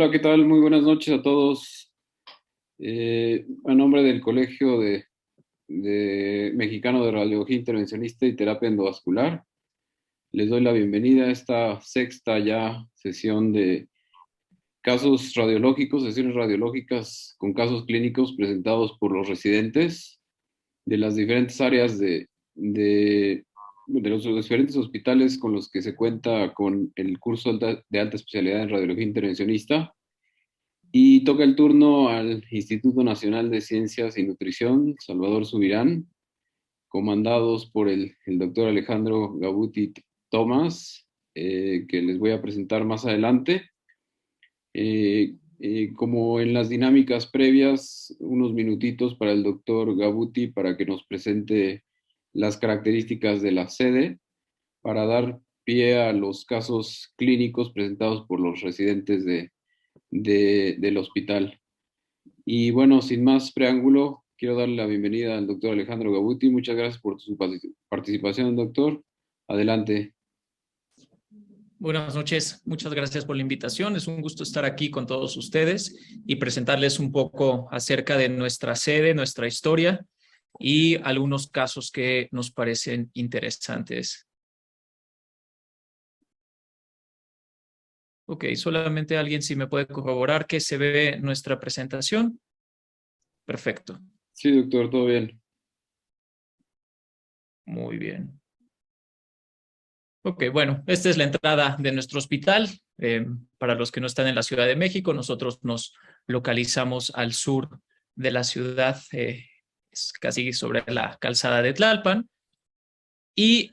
Hola, ¿qué tal? Muy buenas noches a todos. A nombre del Colegio de Mexicano de Radiología Intervencionista y Terapia Endovascular, les doy la bienvenida a esta sexta ya sesión de casos radiológicos, sesiones radiológicas con casos clínicos presentados por los residentes de las diferentes áreas de los diferentes hospitales con los que se cuenta con el curso de alta especialidad en radiología intervencionista. Y toca el turno al Instituto Nacional de Ciencias y Nutrición, Salvador Subirán, comandados por el doctor Alejandro Gabuti Tomás, que les voy a presentar más adelante. Como en las dinámicas previas, unos minutitos para el doctor Gabuti para que nos presente las características de la sede, para dar pie a los casos clínicos presentados por los residentes del hospital. Y bueno, sin más preámbulo, quiero darle la bienvenida al doctor Alejandro Gabuti. Muchas gracias por su participación, doctor. Adelante. Buenas noches, muchas gracias por la invitación. Es un gusto estar aquí con todos ustedes y presentarles un poco acerca de nuestra sede, nuestra historia y algunos casos que nos parecen interesantes. Ok, solamente alguien si me puede corroborar que se ve nuestra presentación. Perfecto. Sí, doctor, todo bien. Muy bien. Ok, bueno, esta es la entrada de nuestro hospital. Para los que no están en la Ciudad de México, nosotros nos localizamos al sur de la ciudad, es casi sobre la calzada de Tlalpan. Y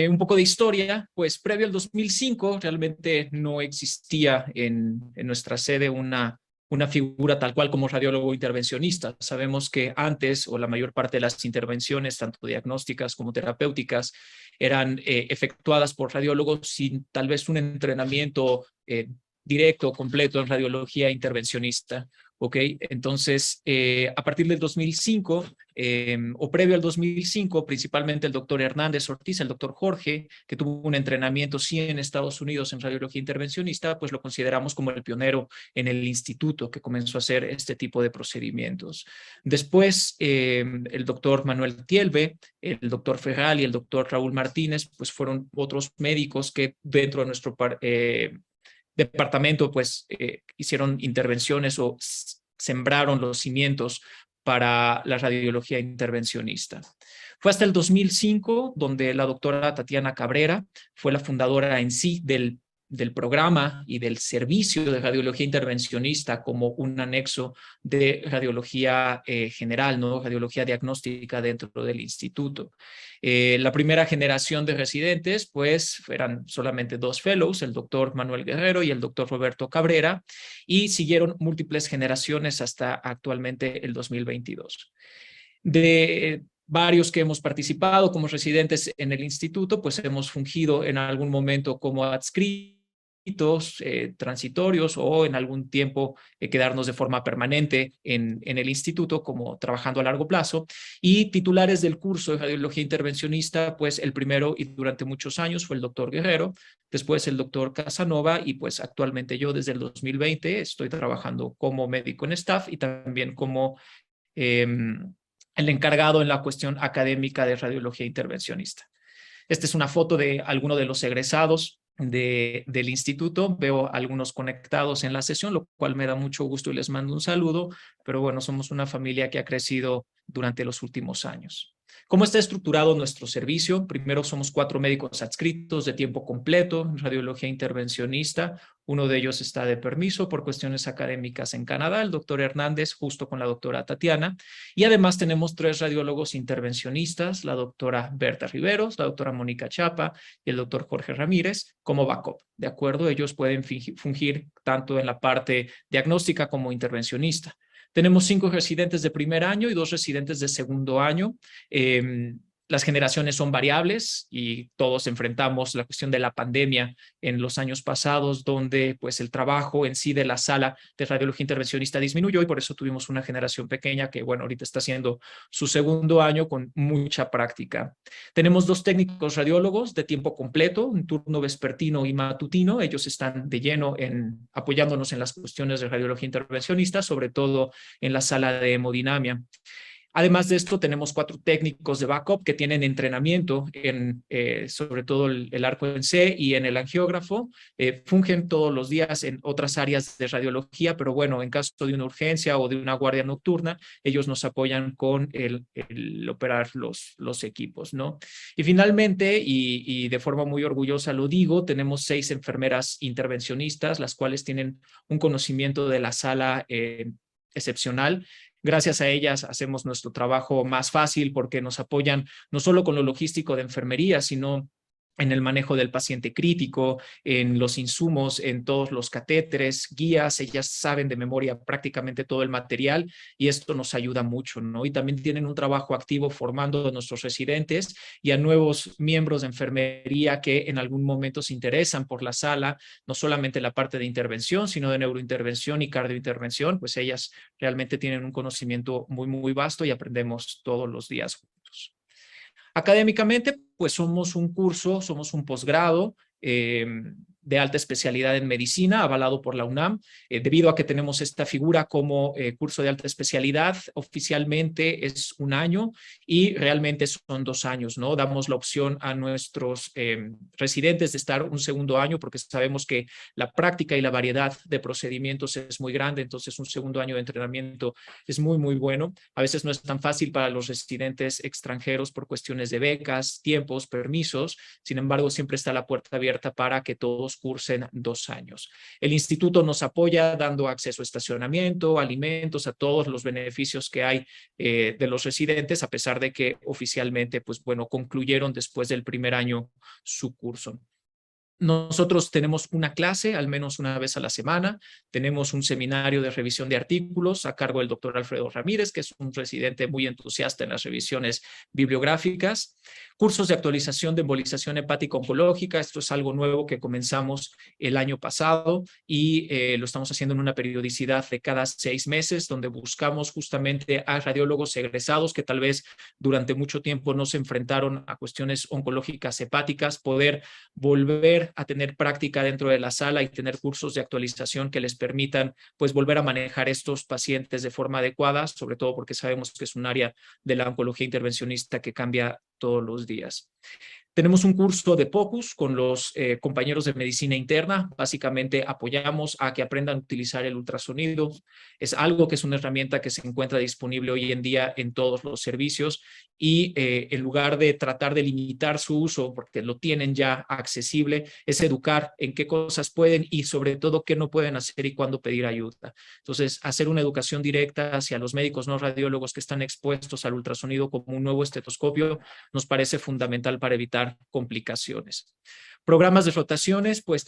un poco de historia, pues previo al 2005 realmente no existía en nuestra sede una figura tal cual como radiólogo intervencionista. Sabemos que antes, o la mayor parte de las intervenciones, tanto diagnósticas como terapéuticas, eran efectuadas por radiólogos sin tal vez un entrenamiento directo o completo en radiología intervencionista. ¿Ok? Entonces, a partir del 2005, o previo al 2005, principalmente el doctor Hernández Ortiz, el doctor Jorge, que tuvo un entrenamiento sí en Estados Unidos en radiología intervencionista, pues lo consideramos como el pionero en el instituto que comenzó a hacer este tipo de procedimientos. Después, el doctor Manuel Tielbe, el doctor Ferral y el doctor Raúl Martínez, pues fueron otros médicos que dentro de nuestro departamento, pues hicieron intervenciones o sembraron los cimientos para la radiología intervencionista. Fue hasta el 2005 donde la doctora Tatiana Cabrera fue la fundadora en sí del programa y del servicio de radiología intervencionista como un anexo de radiología general, ¿no? Radiología diagnóstica dentro del instituto. La primera generación de residentes, pues, eran solamente dos fellows, el doctor Manuel Guerrero y el doctor Roberto Cabrera, y siguieron múltiples generaciones hasta actualmente el 2022. De varios que hemos participado como residentes en el instituto, pues hemos fungido en algún momento como adscritos, transitorios o en algún tiempo quedarnos de forma permanente en el instituto como trabajando a largo plazo, y titulares del curso de radiología intervencionista, pues el primero y durante muchos años fue el doctor Guerrero, después el doctor Casanova y pues actualmente yo desde el 2020 estoy trabajando como médico en staff y también como el encargado en la cuestión académica de radiología intervencionista. Esta es una foto de alguno de los egresados del instituto. Veo algunos conectados en la sesión, lo cual me da mucho gusto y les mando un saludo, pero bueno, somos una familia que ha crecido durante los últimos años. ¿Cómo está estructurado nuestro servicio? Primero, somos 4 médicos adscritos de tiempo completo en radiología intervencionista. Uno de ellos está de permiso por cuestiones académicas en Canadá, el doctor Hernández, justo con la doctora Tatiana. Y además tenemos 3 radiólogos intervencionistas, la doctora Berta Riveros, la doctora Mónica Chapa y el doctor Jorge Ramírez, como backup. ¿De acuerdo? Ellos pueden fungir tanto en la parte diagnóstica como intervencionista. Tenemos 5 residentes de primer año y 2 residentes de segundo año. Las generaciones son variables y todos enfrentamos la cuestión de la pandemia en los años pasados, donde pues el trabajo en sí de la sala de radiología intervencionista disminuyó y por eso tuvimos una generación pequeña que, bueno, ahorita está haciendo su segundo año con mucha práctica. Tenemos 2 técnicos radiólogos de tiempo completo, un turno vespertino y matutino. Ellos están de lleno apoyándonos en las cuestiones de radiología intervencionista, sobre todo en la sala de hemodinamia. Además de esto, tenemos 4 técnicos de backup que tienen entrenamiento en, sobre todo el arco en C y en el angiógrafo. Fungen todos los días en otras áreas de radiología, pero bueno, en caso de una urgencia o de una guardia nocturna, ellos nos apoyan con el operar los equipos, ¿no? Y finalmente, y de forma muy orgullosa lo digo, tenemos 6 enfermeras intervencionistas, las cuales tienen un conocimiento de la sala excepcional. Gracias a ellas hacemos nuestro trabajo más fácil porque nos apoyan no solo con lo logístico de enfermería, sino en el manejo del paciente crítico, en los insumos, en todos los catéteres, guías. Ellas saben de memoria prácticamente todo el material y esto nos ayuda mucho, ¿no? Y también tienen un trabajo activo formando a nuestros residentes y a nuevos miembros de enfermería que en algún momento se interesan por la sala, no solamente la parte de intervención, sino de neurointervención y cardiointervención, pues ellas realmente tienen un conocimiento muy, muy vasto y aprendemos todos los días juntos. Académicamente, pues somos un curso, somos un posgrado de alta especialidad en medicina, avalado por la UNAM, debido a que tenemos esta figura como curso de alta especialidad. Oficialmente es 1 año y realmente son 2 años, ¿no? Damos la opción a nuestros residentes de estar un segundo año porque sabemos que la práctica y la variedad de procedimientos es muy grande, entonces un segundo año de entrenamiento es muy, muy bueno. A veces no es tan fácil para los residentes extranjeros por cuestiones de becas, tiempos, permisos. Sin embargo, siempre está la puerta abierta para que todos cursen 2 años. El instituto nos apoya dando acceso a estacionamiento, alimentos, a todos los beneficios que hay de los residentes, a pesar de que oficialmente, pues bueno, concluyeron después del primer año su curso. Nosotros tenemos una clase al menos una vez a la semana, tenemos un seminario de revisión de artículos a cargo del doctor Alfredo Ramírez, que es un residente muy entusiasta en las revisiones bibliográficas, cursos de actualización de embolización hepática oncológica. Esto es algo nuevo que comenzamos el año pasado y lo estamos haciendo en una periodicidad de cada 6 meses, donde buscamos justamente a radiólogos egresados que tal vez durante mucho tiempo no se enfrentaron a cuestiones oncológicas hepáticas, poder volver a tener práctica dentro de la sala y tener cursos de actualización que les permitan pues volver a manejar estos pacientes de forma adecuada, sobre todo porque sabemos que es un área de la oncología intervencionista que cambia todos los días. Tenemos un curso de POCUS con los compañeros de medicina interna. Básicamente apoyamos a que aprendan a utilizar el ultrasonido. Es algo que es una herramienta que se encuentra disponible hoy en día en todos los servicios y en lugar de tratar de limitar su uso, porque lo tienen ya accesible, es educar en qué cosas pueden y sobre todo qué no pueden hacer y cuándo pedir ayuda. Entonces, hacer una educación directa hacia los médicos no radiólogos que están expuestos al ultrasonido como un nuevo estetoscopio nos parece fundamental para evitar complicaciones. Programas de rotaciones, pues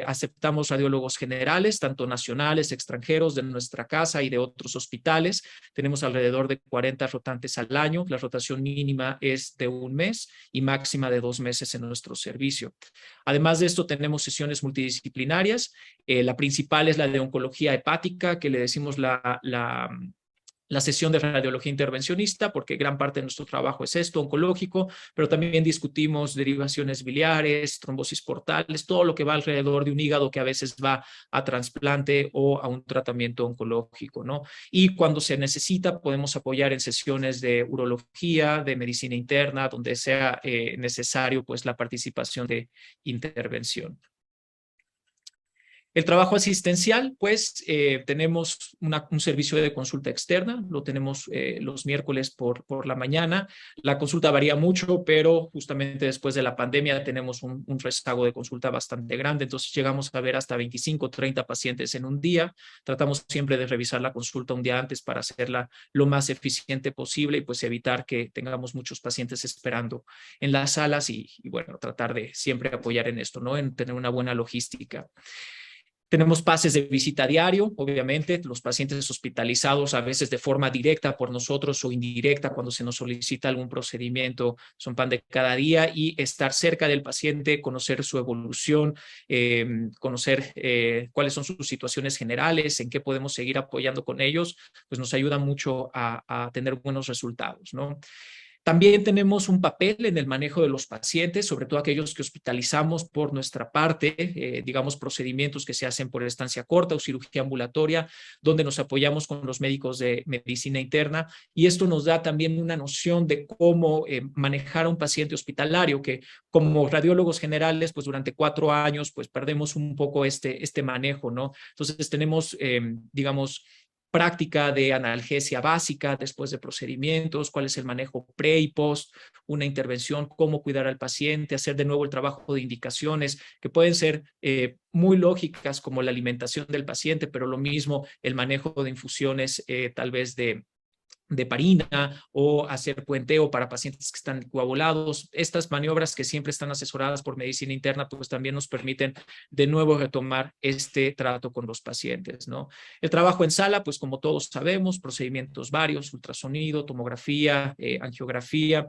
aceptamos radiólogos generales, tanto nacionales, extranjeros, de nuestra casa y de otros hospitales. Tenemos alrededor de 40 rotantes al año. La rotación mínima es de 1 mes y máxima de 2 meses en nuestro servicio. Además de esto, tenemos sesiones multidisciplinarias. La principal es la de oncología hepática, que le decimos la sesión de radiología intervencionista, porque gran parte de nuestro trabajo es esto, oncológico, pero también discutimos derivaciones biliares, trombosis portales, todo lo que va alrededor de un hígado que a veces va a trasplante o a un tratamiento oncológico, ¿no? Y cuando se necesita, podemos apoyar en sesiones de urología, de medicina interna, donde sea necesario, pues, la participación de intervención. El trabajo asistencial, pues tenemos un servicio de consulta externa, lo tenemos los miércoles por la mañana. La consulta varía mucho, pero justamente después de la pandemia tenemos un rezago de consulta bastante grande, entonces llegamos a ver hasta 25 o 30 pacientes en un día. Tratamos siempre de revisar la consulta un día antes para hacerla lo más eficiente posible y pues evitar que tengamos muchos pacientes esperando en las salas y bueno, tratar de siempre apoyar en esto, ¿no? En tener una buena logística. Tenemos pases de visita diario, obviamente, los pacientes hospitalizados a veces de forma directa por nosotros o indirecta cuando se nos solicita algún procedimiento, son pan de cada día, y estar cerca del paciente, conocer su evolución, conocer cuáles son sus situaciones generales, en qué podemos seguir apoyando con ellos, pues nos ayuda mucho a tener buenos resultados, ¿no? También tenemos un papel en el manejo de los pacientes, sobre todo aquellos que hospitalizamos por nuestra parte, digamos procedimientos que se hacen por estancia corta o cirugía ambulatoria, donde nos apoyamos con los médicos de medicina interna, y esto nos da también una noción de cómo manejar a un paciente hospitalario, que como radiólogos generales, pues durante 4 años, pues perdemos un poco este manejo, ¿no? Entonces tenemos, digamos, práctica de analgesia básica después de procedimientos, cuál es el manejo pre y post, una intervención, cómo cuidar al paciente, hacer de nuevo el trabajo de indicaciones que pueden ser muy lógicas como la alimentación del paciente, pero lo mismo el manejo de infusiones tal vez de parina o hacer puenteo para pacientes que están coagulados. Estas maniobras que siempre están asesoradas por medicina interna, pues también nos permiten de nuevo retomar este trato con los pacientes, ¿no? El trabajo en sala, pues como todos sabemos, procedimientos varios, ultrasonido, tomografía, angiografía.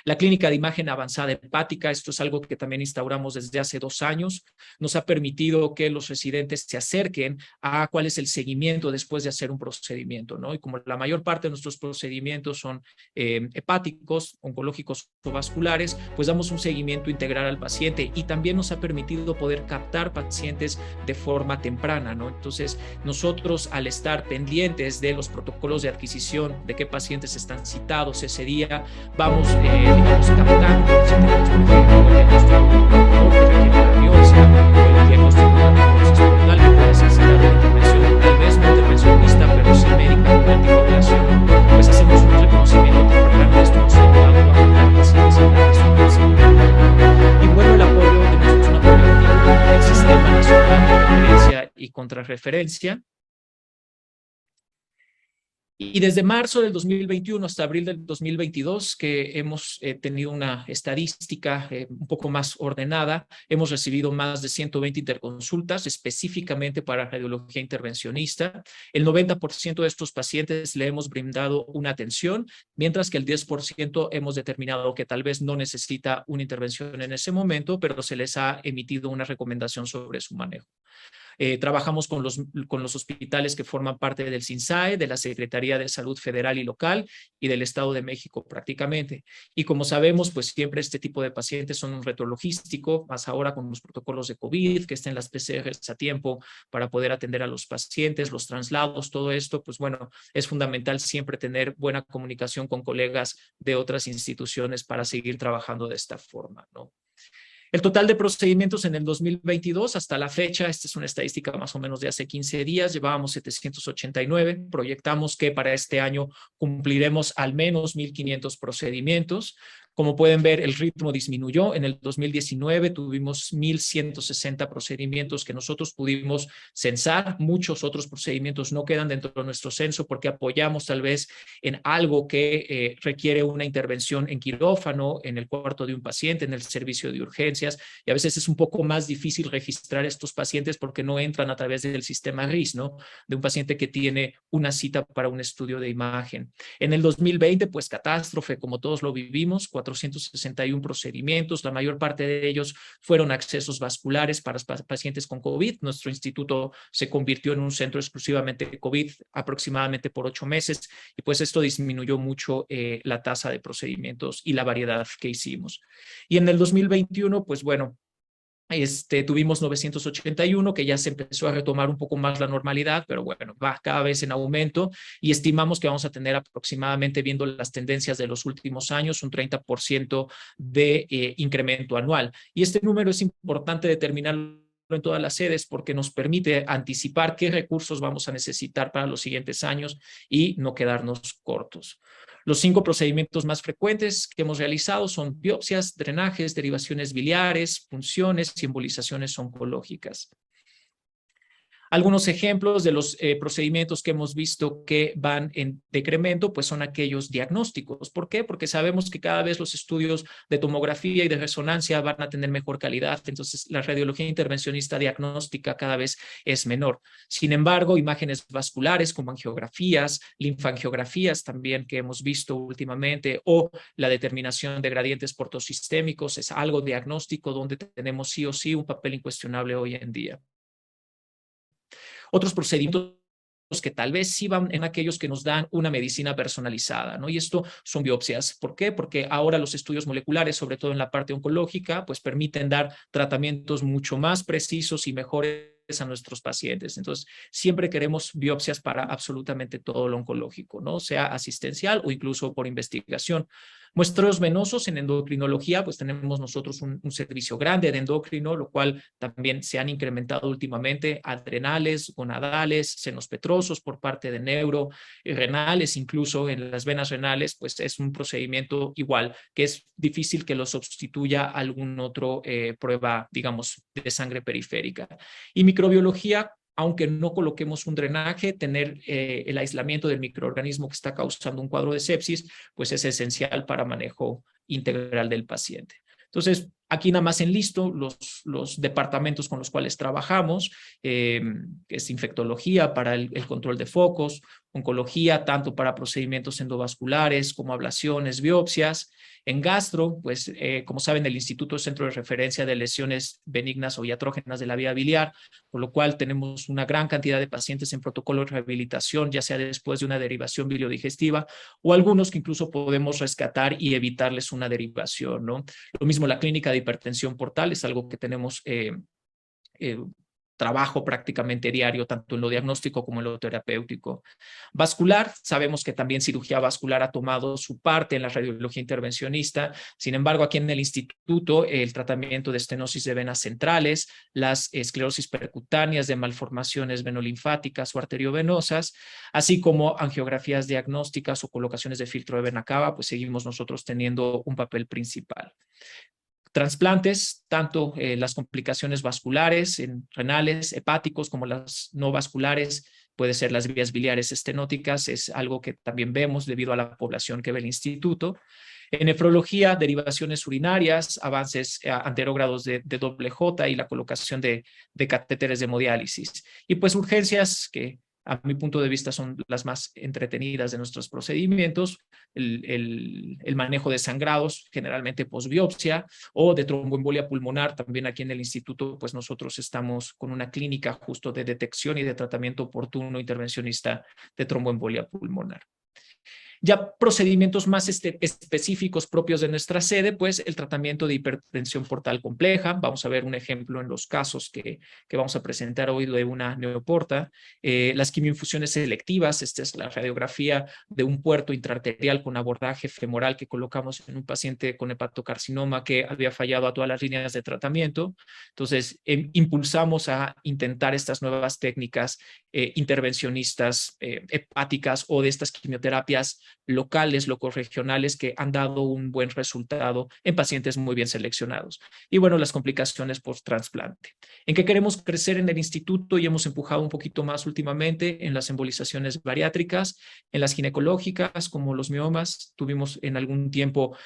La clínica de imagen avanzada hepática, esto es algo que también instauramos desde hace 2 años, nos ha permitido que los residentes se acerquen a cuál es el seguimiento después de hacer un procedimiento, ¿no? Y como la mayor parte de nuestros procedimientos son hepáticos, oncológicos o vasculares, pues damos un seguimiento integral al paciente, y también nos ha permitido poder captar pacientes de forma temprana, ¿no? Entonces, nosotros al estar pendientes de los protocolos de adquisición, de qué pacientes están citados ese día, vamos, digamos, captando si tenemos, por ejemplo, el diagnóstico que requiere la biopsia, o el diagnóstico de la necrosis total que puede necesitar una intervención, tal vez no intervencionista, pero sí médica, con anticoagulación, pues hacemos un reconocimiento temprano de esto, nos ha ayudado a captar pacientes y bueno, el apoyo, tenemos un apoyo del Sistema Nacional de Referencia y Contrarreferencia. Y desde marzo del 2021 hasta abril del 2022, que hemos tenido una estadística un poco más ordenada, hemos recibido más de 120 interconsultas específicamente para radiología intervencionista. El 90% de estos pacientes le hemos brindado una atención, mientras que el 10% hemos determinado que tal vez no necesita una intervención en ese momento, pero se les ha emitido una recomendación sobre su manejo. Trabajamos con los hospitales que forman parte del SINSAE, de la Secretaría de Salud Federal y Local y del Estado de México prácticamente. Y como sabemos, pues siempre este tipo de pacientes son un reto logístico, más ahora con los protocolos de COVID, que estén las PCRs a tiempo para poder atender a los pacientes, los traslados, todo esto, pues bueno, es fundamental siempre tener buena comunicación con colegas de otras instituciones para seguir trabajando de esta forma, ¿no? El total de procedimientos en el 2022 hasta la fecha, esta es una estadística más o menos de hace 15 días, llevábamos 789, proyectamos que para este año cumpliremos al menos 1,500 procedimientos. Como pueden ver, el ritmo disminuyó. En el 2019 tuvimos 1,160 procedimientos que nosotros pudimos censar. Muchos otros procedimientos no quedan dentro de nuestro censo porque apoyamos tal vez en algo que requiere una intervención en quirófano, en el cuarto de un paciente, en el servicio de urgencias, y a veces es un poco más difícil registrar estos pacientes porque no entran a través del sistema RIS, ¿no? De un paciente que tiene una cita para un estudio de imagen. En el 2020, pues catástrofe, como todos lo vivimos, 461 procedimientos, la mayor parte de ellos fueron accesos vasculares para pacientes con COVID. Nuestro instituto se convirtió en un centro exclusivamente de COVID aproximadamente por 8 meses, y pues esto disminuyó mucho la tasa de procedimientos y la variedad que hicimos. Y en el 2021, pues bueno, tuvimos 981, que ya se empezó a retomar un poco más la normalidad, pero bueno, va cada vez en aumento, y estimamos que vamos a tener aproximadamente, viendo las tendencias de los últimos años, un 30% de incremento anual. Y este número es importante determinarlo en todas las sedes porque nos permite anticipar qué recursos vamos a necesitar para los siguientes años y no quedarnos cortos. Los 5 procedimientos más frecuentes que hemos realizado son biopsias, drenajes, derivaciones biliares, punciones y embolizaciones oncológicas. Algunos ejemplos de los procedimientos que hemos visto que van en decremento, pues son aquellos diagnósticos. ¿Por qué? Porque sabemos que cada vez los estudios de tomografía y de resonancia van a tener mejor calidad, entonces la radiología intervencionista diagnóstica cada vez es menor. Sin embargo, imágenes vasculares como angiografías, linfangiografías también que hemos visto últimamente, o la determinación de gradientes portosistémicos es algo diagnóstico donde tenemos sí o sí un papel incuestionable hoy en día. Otros procedimientos que tal vez sí van en aquellos que nos dan una medicina personalizada, ¿no? Y esto son biopsias. ¿Por qué? Porque ahora los estudios moleculares, sobre todo en la parte oncológica, pues permiten dar tratamientos mucho más precisos y mejores a nuestros pacientes. Entonces, siempre queremos biopsias para absolutamente todo lo oncológico, ¿no? Sea asistencial o incluso por investigación. Muestreos venosos en endocrinología, pues tenemos nosotros un servicio grande de endocrino, lo cual también se han incrementado últimamente, adrenales, gonadales, senos petrosos por parte de neuro, renales, incluso en las venas renales, pues es un procedimiento igual, que es difícil que lo sustituya algún otro prueba, digamos, de sangre periférica. Y microbiología, aunque no coloquemos un drenaje, tener el aislamiento del microorganismo que está causando un cuadro de sepsis, pues es esencial para manejo integral del paciente. Entonces, aquí nada más enlisto los departamentos con los cuales trabajamos, que es infectología para el control de focos, oncología tanto para procedimientos endovasculares como ablaciones, biopsias. En gastro, pues como saben, el Instituto es Centro de Referencia de Lesiones Benignas o Iatrógenas de la Vía Biliar, por lo cual tenemos una gran cantidad de pacientes en protocolo de rehabilitación, ya sea después de una derivación biliodigestiva o algunos que incluso podemos rescatar y evitarles una derivación, ¿no? Lo mismo la clínica de hipertensión portal es algo que tenemos trabajo prácticamente diario, tanto en lo diagnóstico como en lo terapéutico. Vascular, sabemos que también cirugía vascular ha tomado su parte en la radiología intervencionista. Sin embargo, aquí en el instituto, el tratamiento de estenosis de venas centrales, las esclerosis percutáneas de malformaciones venolinfáticas o arteriovenosas, así como angiografías diagnósticas o colocaciones de filtro de vena cava, pues seguimos nosotros teniendo un papel principal. Trasplantes, tanto las complicaciones vasculares, renales, hepáticos, como las no vasculares, puede ser las vías biliares estenóticas, es algo que también vemos debido a la población que ve el instituto. En nefrología, derivaciones urinarias, avances anterógrados de doble J y la colocación de catéteres de hemodiálisis. Y pues urgencias que a mi punto de vista son las más entretenidas de nuestros procedimientos, el manejo de sangrados, generalmente posbiopsia, o de tromboembolia pulmonar. También aquí en el instituto, pues nosotros estamos con una clínica justo de detección y de tratamiento oportuno intervencionista de tromboembolia pulmonar. Ya procedimientos más específicos propios de nuestra sede, pues el tratamiento de hipertensión portal compleja. Vamos a ver un ejemplo en los casos que vamos a presentar hoy de una neoporta. Las quimioinfusiones selectivas, esta es la radiografía de un puerto intraarterial con abordaje femoral que colocamos en un paciente con hepatocarcinoma que había fallado a todas las líneas de tratamiento. Entonces, impulsamos a intentar estas nuevas técnicas intervencionistas hepáticas o de estas quimioterapias locales, locorregionales, que han dado un buen resultado en pacientes muy bien seleccionados. Y bueno, las complicaciones post-trasplante. ¿En qué queremos crecer en el instituto? Y hemos empujado un poquito más últimamente en las embolizaciones bariátricas, en las ginecológicas, como los miomas. Tuvimos en algún tiempo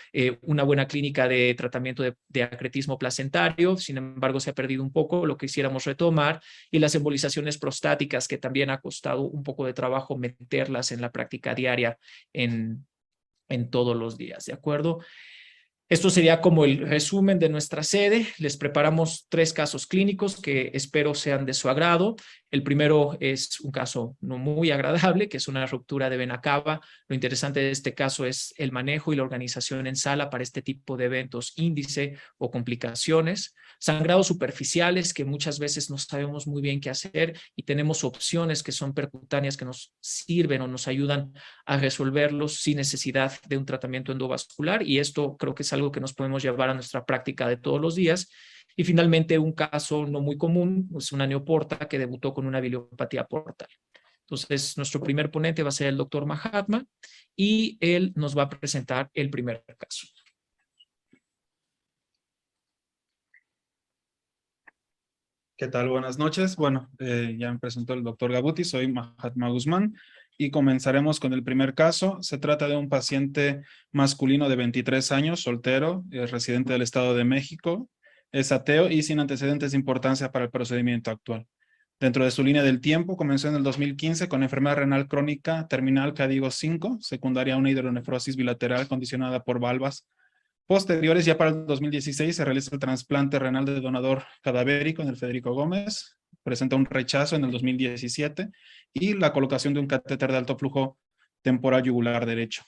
una buena clínica de tratamiento de acretismo placentario, sin embargo se ha perdido un poco, lo que quisiéramos retomar, y las embolizaciones prostáticas, que también ha costado un poco de trabajo meterlas en la práctica diaria en todos los días, ¿de acuerdo? Esto sería como el resumen de nuestra sede. Les preparamos 3 casos clínicos que espero sean de su agrado. El primero es un caso no muy agradable, que es una ruptura de vena cava. Lo interesante de este caso es el manejo y la organización en sala para este tipo de eventos índice o complicaciones. Sangrados superficiales, que muchas veces no sabemos muy bien qué hacer y tenemos opciones que son percutáneas que nos sirven o nos ayudan a resolverlos sin necesidad de un tratamiento endovascular, y esto creo que es algo que nos podemos llevar a nuestra práctica de todos los días. Y finalmente, un caso no muy común, es una neoporta que debutó con una biliopatía portal. Entonces, nuestro primer ponente va a ser el doctor Mahatma y él nos va a presentar el primer caso. ¿Qué tal? Buenas noches. Bueno, ya me presentó el doctor Gabuti, soy Mahatma Guzmán y comenzaremos con el primer caso. Se trata de un paciente masculino de 23 años, soltero, residente del Estado de México, es ateo y sin antecedentes de importancia para el procedimiento actual. Dentro de su línea del tiempo, comenzó en el 2015 con enfermedad renal crónica terminal CADIGO 5, secundaria a una hidronefrosis bilateral condicionada por valvas. Posteriores, ya para el 2016, se realiza el trasplante renal de donador cadavérico en el Federico Gómez, presenta un rechazo en el 2017 y la colocación de un catéter de alto flujo temporal yugular derecho.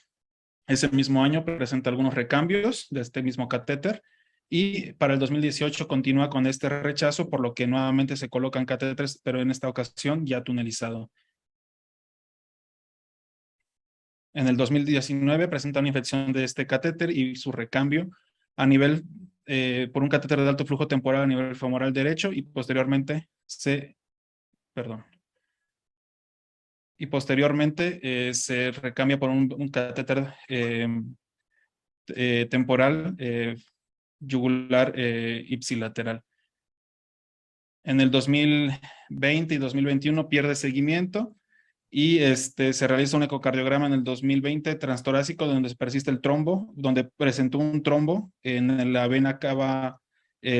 Ese mismo año presenta algunos recambios de este mismo catéter y para el 2018 continúa con este rechazo, por lo que nuevamente se colocan catéteres, pero en esta ocasión ya tunelizado. En el 2019 presenta una infección de este catéter y su recambio a nivel, por un catéter de alto flujo temporal a nivel femoral derecho y posteriormente se recambia por un catéter temporal yugular ipsilateral. En el 2020 y 2021 pierde seguimiento y se realiza un ecocardiograma en el 2020 transtorácico donde persiste el trombo, donde presentó un trombo en la vena cava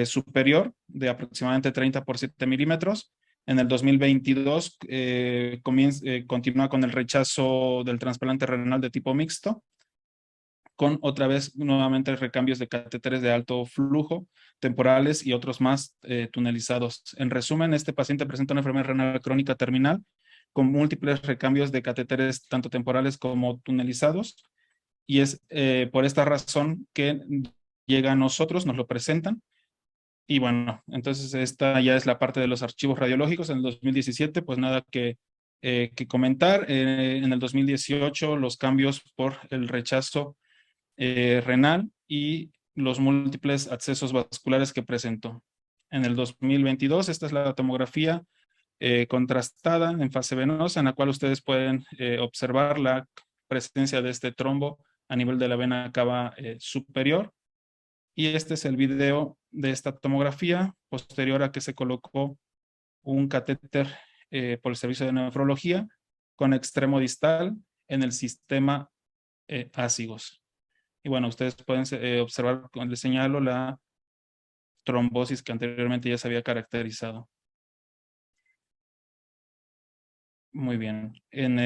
superior de aproximadamente 30 por 7 milímetros. En el 2022 continúa con el rechazo del trasplante renal de tipo mixto, con otra vez nuevamente recambios de catéteres de alto flujo, temporales y otros más tunelizados. En resumen, este paciente presenta una enfermedad renal crónica terminal con múltiples recambios de catéteres tanto temporales como tunelizados, y es por esta razón que llega a nosotros, nos lo presentan. Y bueno, entonces esta ya es la parte de los archivos radiológicos. En el 2017, pues nada que comentar. En el 2018, los cambios por el rechazo renal y los múltiples accesos vasculares que presentó. En el 2022, esta es la tomografía contrastada en fase venosa, en la cual ustedes pueden observar la presencia de este trombo a nivel de la vena cava superior. Y este es el video de esta tomografía posterior a que se colocó un catéter por el servicio de nefrología con extremo distal en el sistema ácigos. Y bueno, ustedes pueden observar, cuando les señalo, la trombosis que anteriormente ya se había caracterizado. Muy bien. En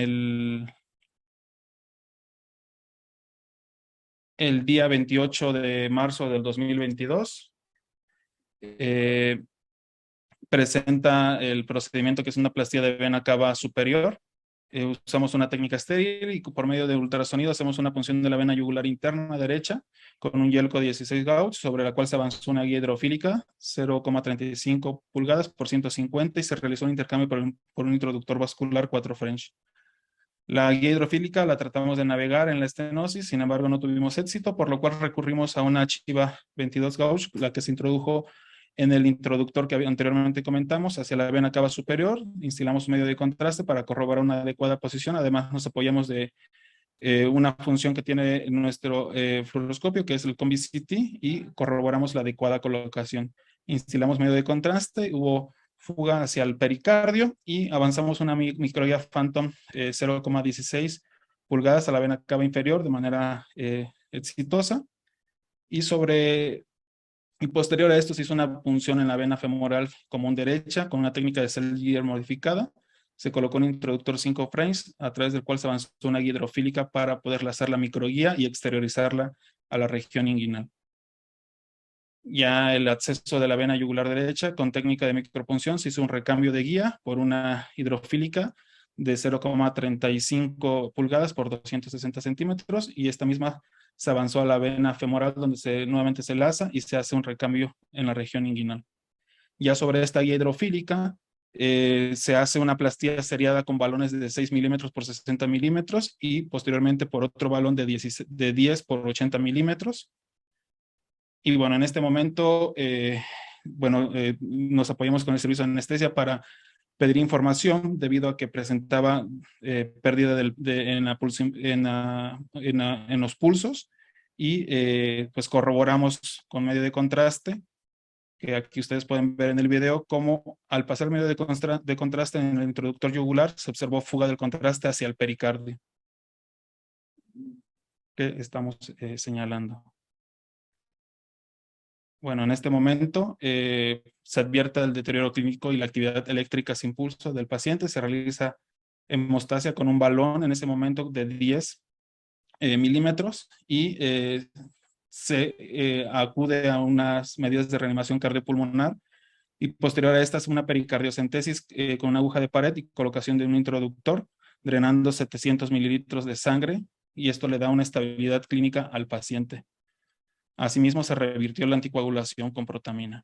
el día 28 de marzo del 2022, presenta el procedimiento que es una plastía de vena cava superior. Usamos una técnica estéril y por medio de ultrasonido hacemos una punción de la vena yugular interna derecha con un Yelco 16 gauge sobre la cual se avanzó una guía hidrofílica 0,35 pulgadas por 150 y se realizó un intercambio por un introductor vascular 4 French. La guía hidrofílica la tratamos de navegar en la estenosis, sin embargo no tuvimos éxito, por lo cual recurrimos a una Chiva 22 gauge, la que se introdujo en el introductor que anteriormente comentamos, hacia la vena cava superior. Instilamos un medio de contraste para corroborar una adecuada posición. Además, nos apoyamos de una función que tiene nuestro fluoroscopio, que es el Combi-CT, y corroboramos la adecuada colocación. Instilamos medio de contraste, hubo fuga hacia el pericardio y avanzamos una microguía Phantom 0,16 pulgadas a la vena cava inferior de manera exitosa. Y posterior a esto se hizo una punción en la vena femoral común derecha con una técnica de Seldier modificada. Se colocó un introductor 5 frames a través del cual se avanzó una guía hidrofílica para poder lanzar la microguía y exteriorizarla a la región inguinal. Ya el acceso de la vena yugular derecha con técnica de micropunción se hizo un recambio de guía por una hidrofílica de 0,35 pulgadas por 260 centímetros y esta misma se avanzó a la vena femoral donde nuevamente se laza y se hace un recambio en la región inguinal. Ya sobre esta guía hidrofílica se hace una plastía seriada con balones de 6 milímetros por 60 milímetros y posteriormente por otro balón de 10 por 80 milímetros. Y bueno, en este momento, nos apoyamos con el servicio de anestesia para pedir información debido a que presentaba pérdida en los pulsos y pues corroboramos con medio de contraste que aquí ustedes pueden ver en el video, cómo al pasar el medio de contraste en el introductor yugular, se observó fuga del contraste hacia el pericardio, que estamos señalando. Bueno, en este momento se advierte el deterioro clínico y la actividad eléctrica sin pulso del paciente. Se realiza hemostasia con un balón en ese momento de 10 milímetros y se acude a unas medidas de reanimación cardiopulmonar y posterior a estas una pericardiocentesis con una aguja de pared y colocación de un introductor, drenando 700 mililitros de sangre, y esto le da una estabilidad clínica al paciente. Asimismo, se revirtió la anticoagulación con protamina.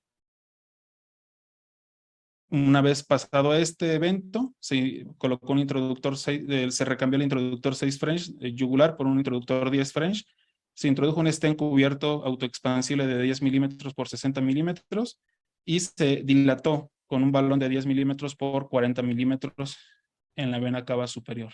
Una vez pasado este evento, se colocó un introductor, se recambió el introductor 6 French yugular por un introductor 10 French. Se introdujo un stent cubierto autoexpansible de 10 milímetros por 60 milímetros y se dilató con un balón de 10 milímetros por 40 milímetros en la vena cava superior.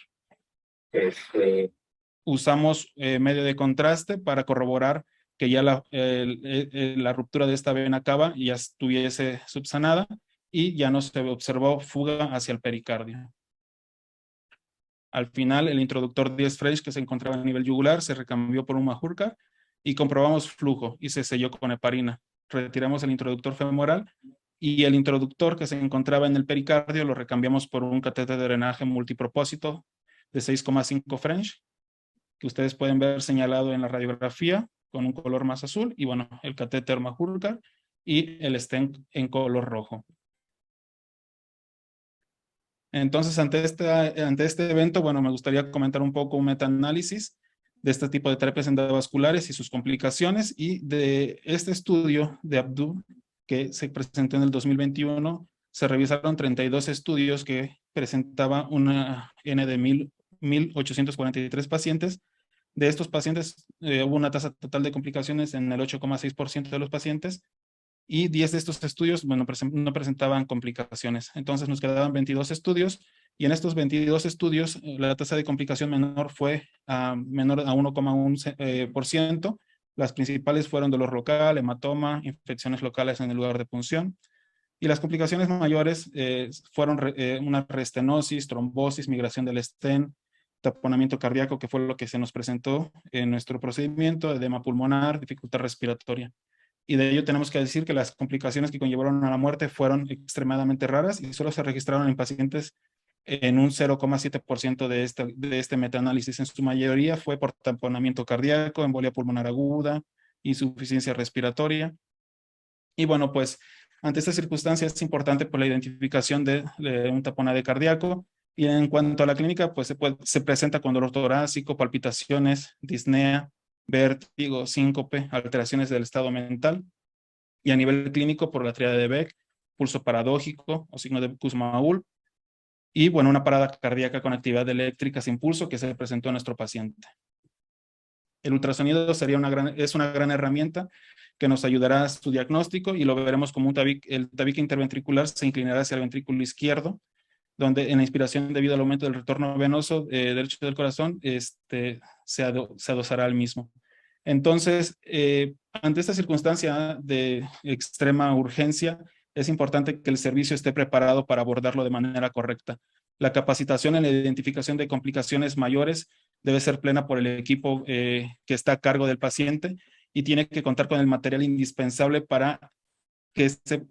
Usamos medio de contraste para corroborar que ya la ruptura de esta vena cava ya estuviese subsanada y ya no se observó fuga hacia el pericardio. Al final, el introductor 10 French que se encontraba a nivel yugular se recambió por un Majorca y comprobamos flujo y se selló con heparina. Retiramos el introductor femoral y el introductor que se encontraba en el pericardio lo recambiamos por un catéter de drenaje multipropósito de 6,5 French, que ustedes pueden ver señalado en la radiografía con un color más azul, y bueno, el catéter Majorca y el stent en color rojo. Entonces, ante este evento, bueno, me gustaría comentar un poco un metaanálisis de este tipo de terapias endovasculares y sus complicaciones, y de este estudio de Abdu, que se presentó en el 2021, se revisaron 32 estudios que presentaban una N de 1,843 pacientes. De estos pacientes hubo una tasa total de complicaciones en el 8,6% de los pacientes, y 10 de estos estudios, bueno, no presentaban complicaciones. Entonces nos quedaban 22 estudios, y en estos 22 estudios la tasa de complicación menor fue menor a 1,1%. Las principales fueron dolor local, hematoma, infecciones locales en el lugar de punción. Y las complicaciones mayores fueron una reestenosis, trombosis, migración del stent, taponamiento cardíaco, que fue lo que se nos presentó en nuestro procedimiento, edema pulmonar, dificultad respiratoria. Y de ello tenemos que decir que las complicaciones que conllevaron a la muerte fueron extremadamente raras y solo se registraron en pacientes en un 0,7% de este metaanálisis. En su mayoría fue por taponamiento cardíaco, embolia pulmonar aguda, insuficiencia respiratoria. Y bueno, pues ante esta circunstancia es importante por la identificación de un taponado cardíaco. Y en cuanto a la clínica, pues se presenta con dolor torácico, palpitaciones, disnea, vértigo, síncope, alteraciones del estado mental, y a nivel clínico por la tríada de Beck, pulso paradójico o signo de Kussmaul, y bueno, una parada cardíaca con actividad eléctrica sin pulso que se presentó a nuestro paciente. El ultrasonido es una gran herramienta que nos ayudará a su diagnóstico, y lo veremos como el tabique interventricular se inclinará hacia el ventrículo izquierdo, donde en la inspiración, debido al aumento del retorno venoso derecho del corazón, se adosará al mismo. Entonces, ante esta circunstancia de extrema urgencia, es importante que el servicio esté preparado para abordarlo de manera correcta. La capacitación en la identificación de complicaciones mayores debe ser plena por el equipo que está a cargo del paciente, y tiene que contar con el material indispensable para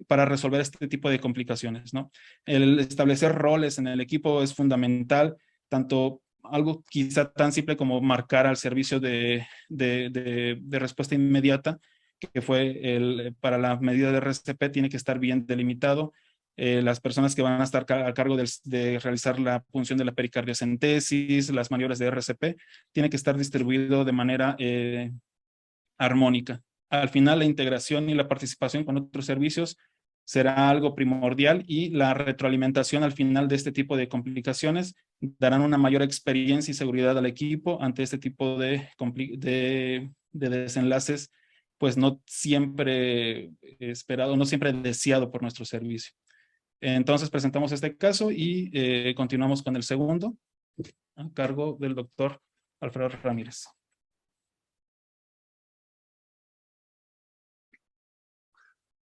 resolver este tipo de complicaciones, ¿no? El establecer roles en el equipo es fundamental, tanto algo quizá tan simple como marcar al servicio de respuesta inmediata, que fue para la medida de RCP, tiene que estar bien delimitado. Las personas que van a estar a cargo de realizar la punción de la pericardiocentesis, las maniobras de RCP, tiene que estar distribuido de manera armónica. Al final, la integración y la participación con otros servicios será algo primordial, y la retroalimentación al final de este tipo de complicaciones darán una mayor experiencia y seguridad al equipo ante este tipo de desenlaces, pues no siempre esperado, no siempre deseado por nuestro servicio. Entonces presentamos este caso y continuamos con el segundo, a cargo del doctor Alfredo Ramírez.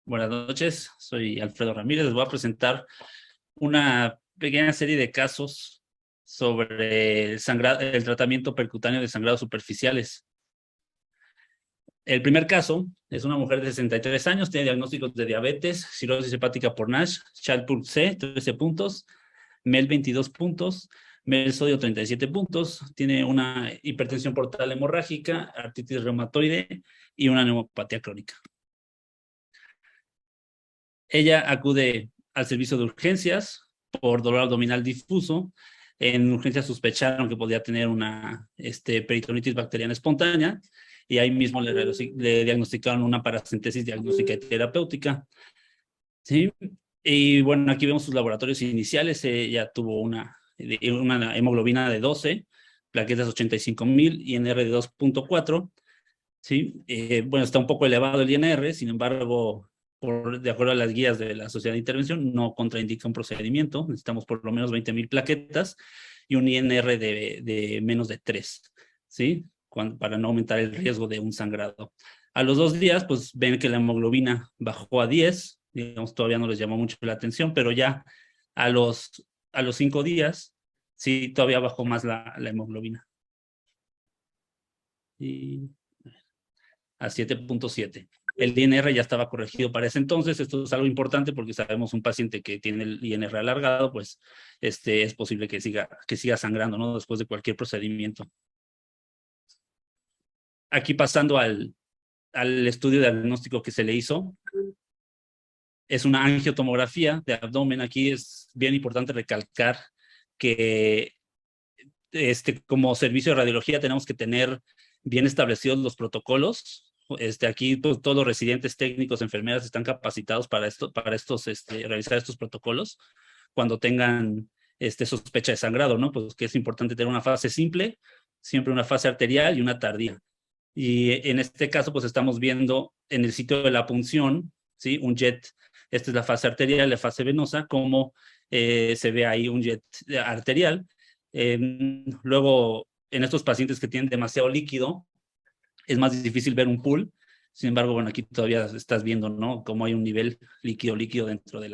Buenas noches, soy Alfredo Ramírez. Les voy a presentar una pequeña serie de casos sobre el tratamiento percutáneo de sangrados superficiales. El primer caso es una mujer de 63 años, tiene diagnósticos de diabetes, cirrosis hepática por NASH, Child-Pugh-C, 13 puntos, MEL 22 puntos, MEL sodio 37 puntos, tiene una hipertensión portal hemorrágica, artritis reumatoide y una neumopatía crónica. Ella acude al servicio de urgencias por dolor abdominal difuso. En urgencias sospecharon que podía tener una peritonitis bacteriana espontánea y ahí mismo le diagnosticaron una paracentesis diagnóstica y terapéutica. ¿Sí? Y bueno, aquí vemos sus laboratorios iniciales. Ella tuvo una hemoglobina de 12, plaquetas 85,000, INR de 2.4. ¿Sí? Bueno, está un poco elevado el INR, sin embargo, de acuerdo a las guías de la Sociedad de Intervención, no contraindica un procedimiento. Necesitamos por lo menos 20,000 plaquetas y un INR de menos de 3, ¿sí? Para no aumentar el riesgo de un sangrado. A los 2 días, pues ven que la hemoglobina bajó a 10, digamos, todavía no les llamó mucho la atención, pero ya a los 5 días, sí, todavía bajó más la hemoglobina. Y a 7.7. El INR ya estaba corregido para ese entonces. Esto es algo importante porque sabemos un paciente que tiene el INR alargado, pues es posible que siga sangrando, ¿no? Después de cualquier procedimiento. Aquí pasando al estudio diagnóstico que se le hizo. Es una angiotomografía de abdomen. Aquí es bien importante recalcar que como servicio de radiología tenemos que tener bien establecidos los protocolos. Aquí pues, todos los residentes técnicos, enfermeras están capacitados para realizar estos protocolos cuando tengan sospecha de sangrado, ¿no? Pues que es importante tener una fase simple, siempre una fase arterial y una tardía. Y en este caso, pues estamos viendo en el sitio de la punción, ¿sí? Un jet, esta es la fase arterial, la fase venosa, como se ve ahí un jet arterial. Luego, en estos pacientes que tienen demasiado líquido, es más difícil ver un pool. Sin embargo, bueno, aquí todavía estás viendo, ¿no? Cómo hay un nivel líquido dentro del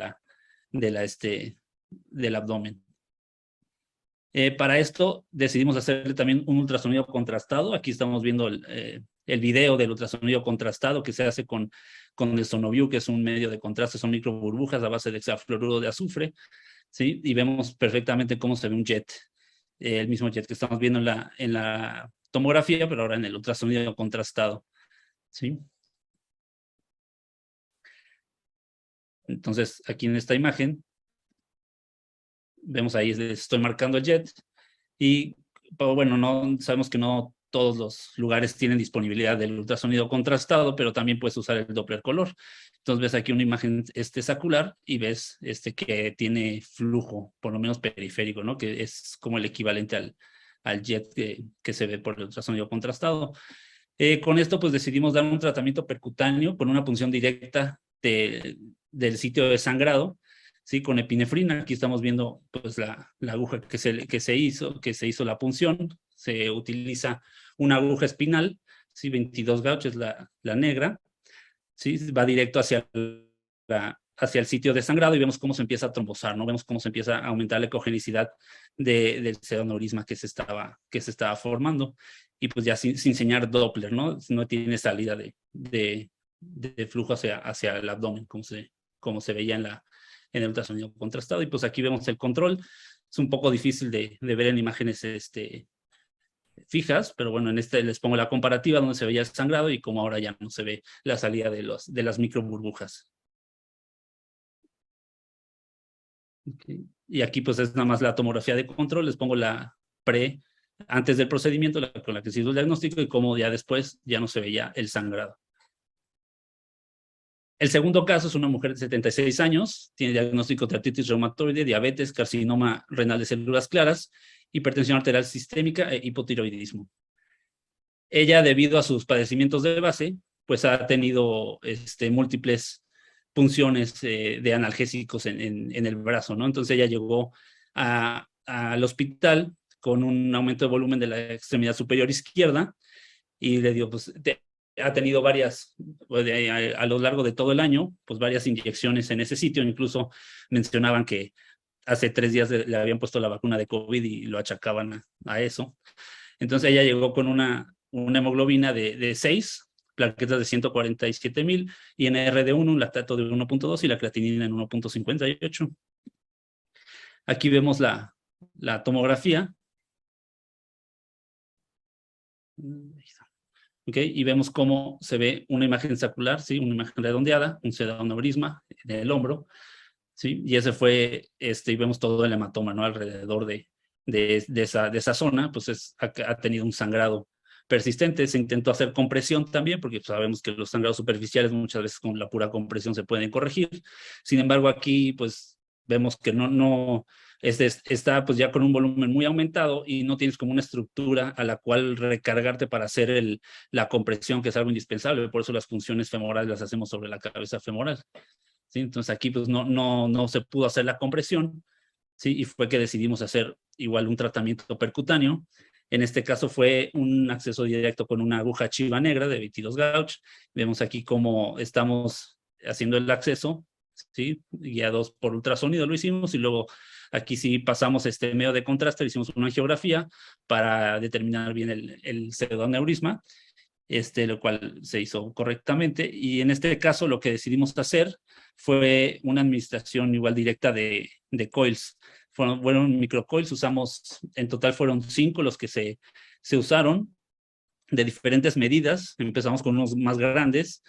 abdomen. Para esto decidimos hacerle también un ultrasonido contrastado. Aquí estamos viendo el video del ultrasonido contrastado que se hace con el Sonoview, que es un medio de contraste, son microburbujas a base de hexafluoruro de azufre, ¿sí? Y vemos perfectamente cómo se ve un jet, el mismo jet que estamos viendo en la tomografía, pero ahora en el ultrasonido contrastado, ¿sí? Entonces, aquí en esta imagen, vemos ahí, estoy marcando el jet, y bueno, sabemos que no todos los lugares tienen disponibilidad del ultrasonido contrastado, pero también puedes usar el Doppler color. Entonces ves aquí una imagen sacular y ves que tiene flujo, por lo menos periférico, ¿no? Que es como el equivalente al jet que se ve por el ultrasonido contrastado. Con esto pues decidimos dar un tratamiento percutáneo con una punción directa del sitio de sangrado, ¿sí? Con epinefrina. Aquí estamos viendo pues la aguja que se hizo la punción. Se utiliza una aguja espinal, ¿sí? 22 gauge es la negra, ¿sí? Va directo hacia el sitio de sangrado y vemos cómo se empieza a trombosar, ¿no? Vemos cómo se empieza a aumentar la ecogenicidad del pseudoneurisma que se estaba formando. Y pues ya sin enseñar Doppler, ¿no? No tiene salida de flujo hacia el abdomen, como se veía en el ultrasonido contrastado. Y pues aquí vemos el control. Es un poco difícil de ver en imágenes fijas, pero bueno, les pongo la comparativa donde se veía el sangrado y como ahora ya no se ve la salida de las microburbujas. Okay. Y aquí pues es nada más la tomografía de control. Les pongo la antes del procedimiento, con la que se hizo el diagnóstico y cómo ya después ya no se veía el sangrado. El segundo caso es una mujer de 76 años, tiene diagnóstico de artritis reumatoide, diabetes, carcinoma renal de células claras, hipertensión arterial sistémica e hipotiroidismo. Ella, debido a sus padecimientos de base, pues ha tenido múltiples punciones de analgésicos en el brazo, ¿no? Entonces ella llegó al hospital con un aumento de volumen de la extremidad superior izquierda y le dio, pues, ha tenido varias, a lo largo de todo el año, pues varias inyecciones en ese sitio. Incluso mencionaban que hace 3 días le habían puesto la vacuna de COVID y lo achacaban a eso. Entonces ella llegó con una hemoglobina de 6, plaquetas de 147,000, y en RD1 un lactato de 1.2 y la creatinina en 1.58. Aquí vemos la tomografía. Okay, y vemos cómo se ve una imagen saccular, ¿sí? Una imagen redondeada, un pseudoaneurisma en el hombro, ¿sí? Y ese fue, y vemos todo el hematoma, ¿no? Alrededor de esa zona, pues ha tenido un sangrado persistente. Se intentó hacer compresión también, porque sabemos que los sangrados superficiales muchas veces con la pura compresión se pueden corregir. Sin embargo, aquí pues vemos que está pues ya con un volumen muy aumentado y no tienes como una estructura a la cual recargarte para hacer la compresión, que es algo indispensable. Por eso las funciones femorales las hacemos sobre la cabeza femoral, ¿sí? Entonces aquí pues no se pudo hacer la compresión, ¿sí? Y fue que decidimos hacer igual un tratamiento percutáneo. En este caso fue un acceso directo con una aguja chiva negra de 22 gauge. Vemos aquí cómo estamos haciendo el acceso, ¿sí? Guiados por ultrasonido lo hicimos, y luego aquí sí pasamos este medio de contraste, le hicimos una angiografía para determinar bien el pseudoaneurisma, lo cual se hizo correctamente. Y en este caso lo que decidimos hacer fue una administración igual directa de coils. Fueron microcoils, en total fueron 5 los que se usaron, de diferentes medidas. Empezamos con unos más grandes,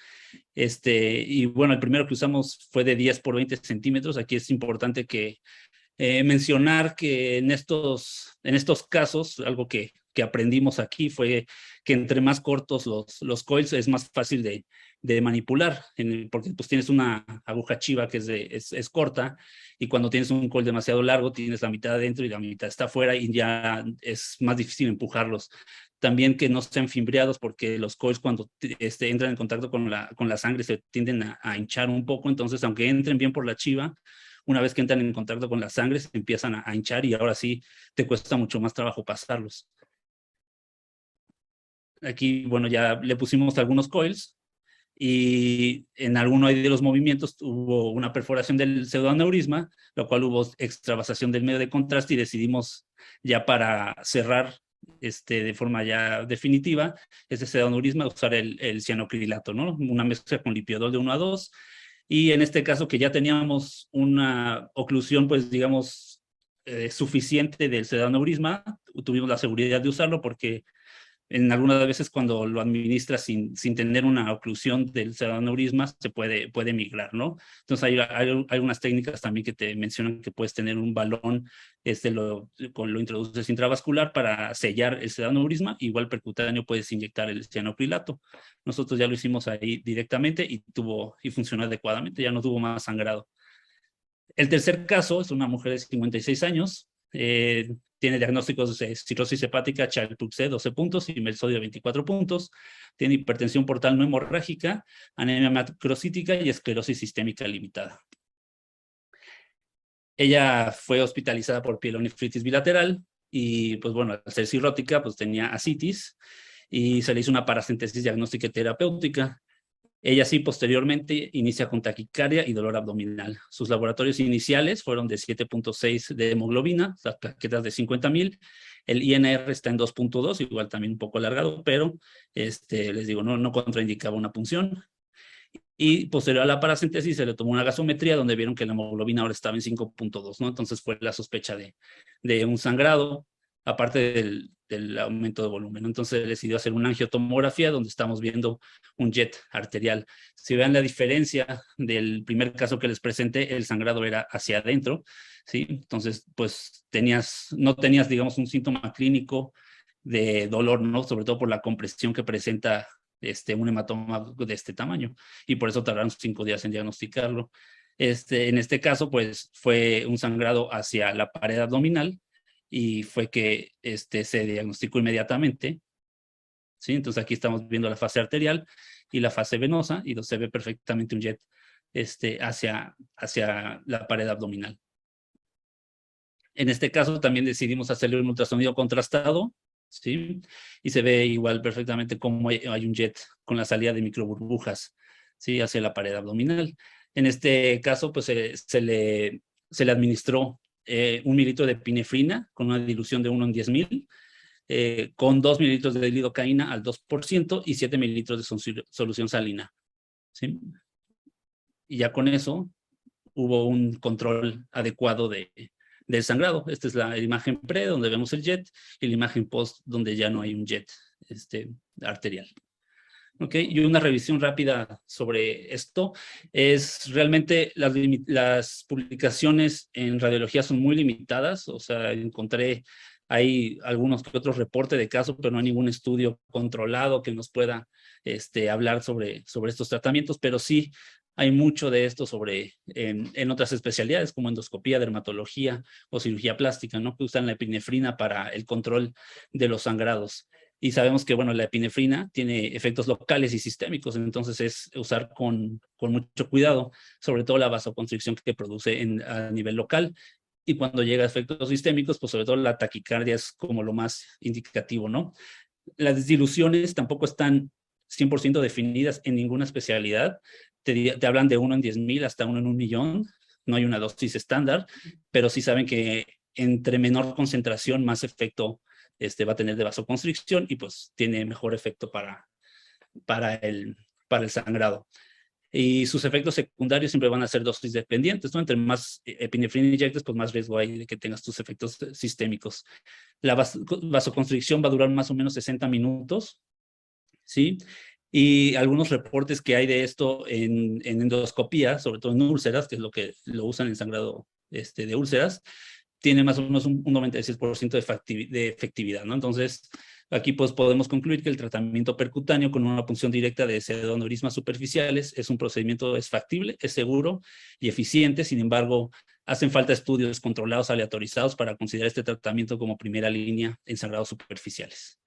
y bueno, el primero que usamos fue de 10 por 20 centímetros. Aquí es importante mencionar que en estos casos, algo que aprendimos aquí fue que entre más cortos los coils es más fácil de manipular, porque pues tienes una aguja chiva que es corta, y cuando tienes un coil demasiado largo tienes la mitad adentro y la mitad está afuera, y ya es más difícil empujarlos. También que no sean fimbriados, porque los coils cuando entran en contacto con la sangre se tienden a hinchar un poco. Entonces, aunque entren bien por la chiva, una vez que entran en contacto con la sangre se empiezan a hinchar, y ahora sí te cuesta mucho más trabajo pasarlos. Aquí, bueno, ya le pusimos algunos coils, y en alguno de los movimientos hubo una perforación del pseudoaneurisma, lo cual hubo extravasación del medio de contraste, y decidimos ya para cerrar de forma ya definitiva ese pseudoaneurisma usar el cianocrilato, ¿no? Una mezcla con lipiodol de 1:2. Y en este caso que ya teníamos una oclusión, pues digamos, suficiente del pseudoaneurisma, tuvimos la seguridad de usarlo, porque en algunas veces cuando lo administras sin tener una oclusión del pseudoaneurisma se puede migrar, ¿no? Entonces hay algunas técnicas también que te mencionan que puedes tener un balón, lo introduces intravascular para sellar el pseudoaneurisma. Igual percutáneo puedes inyectar el cianocrilato. Nosotros ya lo hicimos ahí directamente y funcionó adecuadamente, ya no tuvo más sangrado. El tercer caso es una mujer de 56 años, tiene diagnósticos de cirrosis hepática, Child-Pugh 12 puntos y melsodio 24 puntos, tiene hipertensión portal no hemorrágica, anemia macrocítica y esclerosis sistémica limitada. Ella fue hospitalizada por pielonefritis bilateral y, pues bueno, al ser cirrótica, pues tenía ascitis y se le hizo una paracentesis diagnóstica y terapéutica. Ella sí posteriormente inicia con taquicardia y dolor abdominal. Sus laboratorios iniciales fueron de 7.6 de hemoglobina, las plaquetas de 50,000. El INR está en 2.2, igual también un poco alargado, pero les digo, no contraindicaba una punción. Y posterior a la paracentesis se le tomó una gasometría donde vieron que la hemoglobina ahora estaba en 5.2, ¿no? Entonces fue la sospecha de un sangrado, aparte del aumento de volumen. Entonces decidió hacer una angiotomografía donde estamos viendo un jet arterial. Si vean la diferencia del primer caso que les presenté, el sangrado era hacia adentro, ¿sí? Entonces, pues no tenías, digamos, un síntoma clínico de dolor, ¿no? Sobre todo por la compresión que presenta un hematoma de este tamaño, y por eso tardaron 5 días en diagnosticarlo. En este caso, pues fue un sangrado hacia la pared abdominal, y fue que se diagnosticó inmediatamente, ¿sí? Entonces aquí estamos viendo la fase arterial y la fase venosa, y se ve perfectamente un jet hacia la pared abdominal. En este caso también decidimos hacerle un ultrasonido contrastado ¿sí? Y se ve igual perfectamente cómo hay un jet con la salida de microburbujas, ¿sí? Hacia la pared abdominal. En este caso, pues se le administró 1 mililitro de epinefrina con una dilución de 1 en 10,000, con 2 mililitros de lidocaína al 2% y 7 mililitros de solución salina, ¿sí? Y ya con eso hubo un control adecuado del sangrado. Esta es la imagen pre, donde vemos el jet, y la imagen post, donde ya no hay un jet arterial. ¿Ok? Y una revisión rápida sobre esto es realmente las publicaciones en radiología son muy limitadas. O sea, hay algunos que otros reportes de casos, pero no hay ningún estudio controlado que nos pueda hablar sobre estos tratamientos, pero sí hay mucho de esto en otras especialidades como endoscopía, dermatología o cirugía plástica, ¿no? Que usan la epinefrina para el control de los sangrados. Y sabemos que, bueno, la epinefrina tiene efectos locales y sistémicos, entonces es usar con mucho cuidado, sobre todo la vasoconstricción que produce a nivel local. Y cuando llega a efectos sistémicos, pues sobre todo la taquicardia es como lo más indicativo, ¿no? Las diluciones tampoco están 100% definidas en ninguna especialidad. Te hablan de 1 en 10,000 hasta 1 en 1,000,000. No hay una dosis estándar, pero sí saben que entre menor concentración, más efecto va a tener de vasoconstricción y pues tiene mejor efecto para el sangrado. Y sus efectos secundarios siempre van a ser dosis dependientes, ¿no? Entre más epinefrina inyectes, pues más riesgo hay de que tengas tus efectos sistémicos. La vasoconstricción va a durar más o menos 60 minutos, ¿sí? Y algunos reportes que hay de esto en endoscopía, sobre todo en úlceras, que es lo que lo usan en sangrado de úlceras, tiene más o menos un 96% de efectividad, ¿no? Entonces, aquí pues podemos concluir que el tratamiento percutáneo con una punción directa de pseudoneurismas superficiales es un procedimiento, es factible, es seguro y eficiente. Sin embargo, hacen falta estudios controlados, aleatorizados para considerar este tratamiento como primera línea en sangrados superficiales.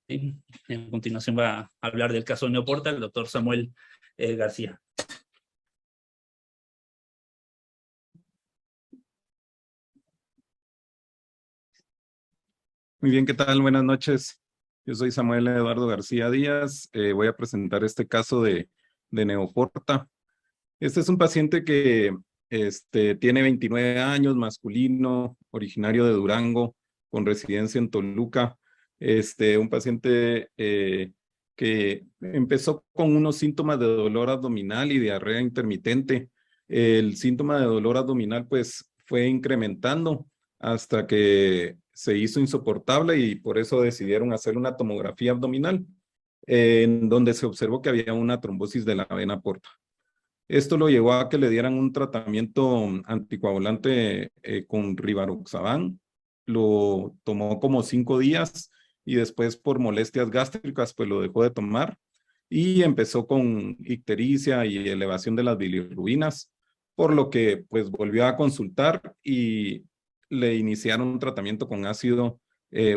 ¿Sí? A continuación va a hablar del caso de Neoporta el doctor Samuel García. Muy bien, ¿qué tal? Buenas noches. Yo soy Samuel Eduardo García Díaz. Voy a presentar este caso de Neoporta. Este es un paciente que tiene 29 años, masculino, originario de Durango, con residencia en Toluca. Un paciente que empezó con unos síntomas de dolor abdominal y diarrea intermitente. El síntoma de dolor abdominal pues fue incrementando hasta que se hizo insoportable y por eso decidieron hacer una tomografía abdominal en donde se observó que había una trombosis de la vena porta. Esto lo llevó a que le dieran un tratamiento anticoagulante con rivaroxaban. Lo tomó como 5 días y después por molestias gástricas pues lo dejó de tomar y empezó con ictericia y elevación de las bilirrubinas, por lo que pues volvió a consultar y le iniciaron un tratamiento con ácido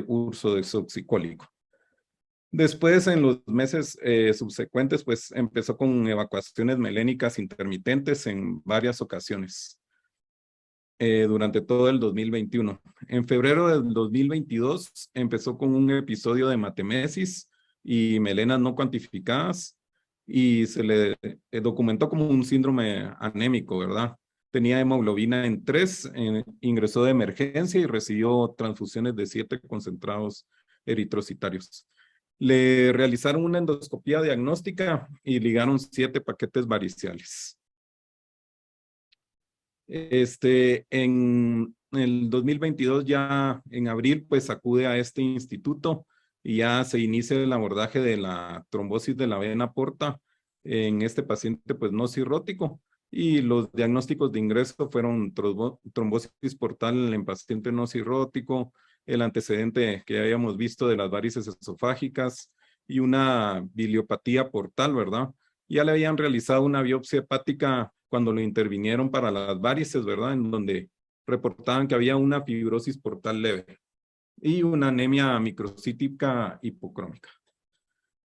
ursodesoxicólico. Después, en los meses subsecuentes, pues empezó con evacuaciones melénicas intermitentes en varias ocasiones durante todo el 2021. En febrero del 2022 empezó con un episodio de hematemesis y melenas no cuantificadas y se le documentó como un síndrome anémico, ¿verdad? Tenía hemoglobina en 3, ingresó de emergencia y recibió transfusiones de 7 concentrados eritrocitarios. Le realizaron una endoscopía diagnóstica y ligaron 7 paquetes variciales. En el 2022, ya en abril, pues acude a este instituto y ya se inicia el abordaje de la trombosis de la vena porta en este paciente pues no cirrótico. Y los diagnósticos de ingreso fueron trombosis portal en paciente no cirrótico, el antecedente que habíamos visto de las varices esofágicas y una biliopatía portal, ¿verdad? Ya le habían realizado una biopsia hepática cuando lo intervinieron para las varices, ¿verdad? En donde reportaban que había una fibrosis portal leve y una anemia microcítica hipocrómica.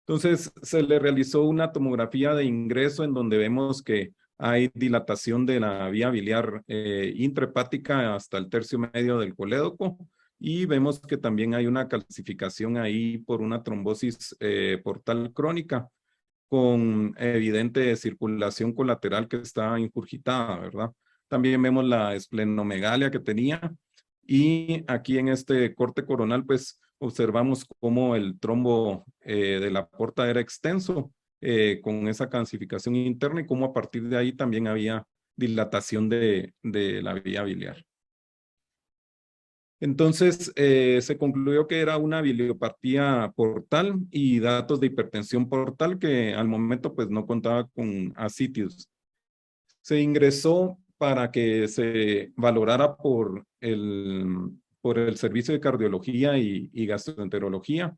Entonces, se le realizó una tomografía de ingreso en donde vemos que hay dilatación de la vía biliar intrahepática hasta el tercio medio del colédoco y vemos que también hay una calcificación ahí por una trombosis portal crónica con evidente circulación colateral que está ingurgitada, ¿verdad? También vemos la esplenomegalia que tenía, y aquí en este corte coronal pues observamos cómo el trombo de la porta era extenso con esa calcificación interna, y cómo a partir de ahí también había dilatación de la vía biliar. Entonces, se concluyó que era una biliopatía portal y datos de hipertensión portal que al momento pues no contaba con ascites. Se ingresó para que se valorara por el servicio de cardiología y gastroenterología,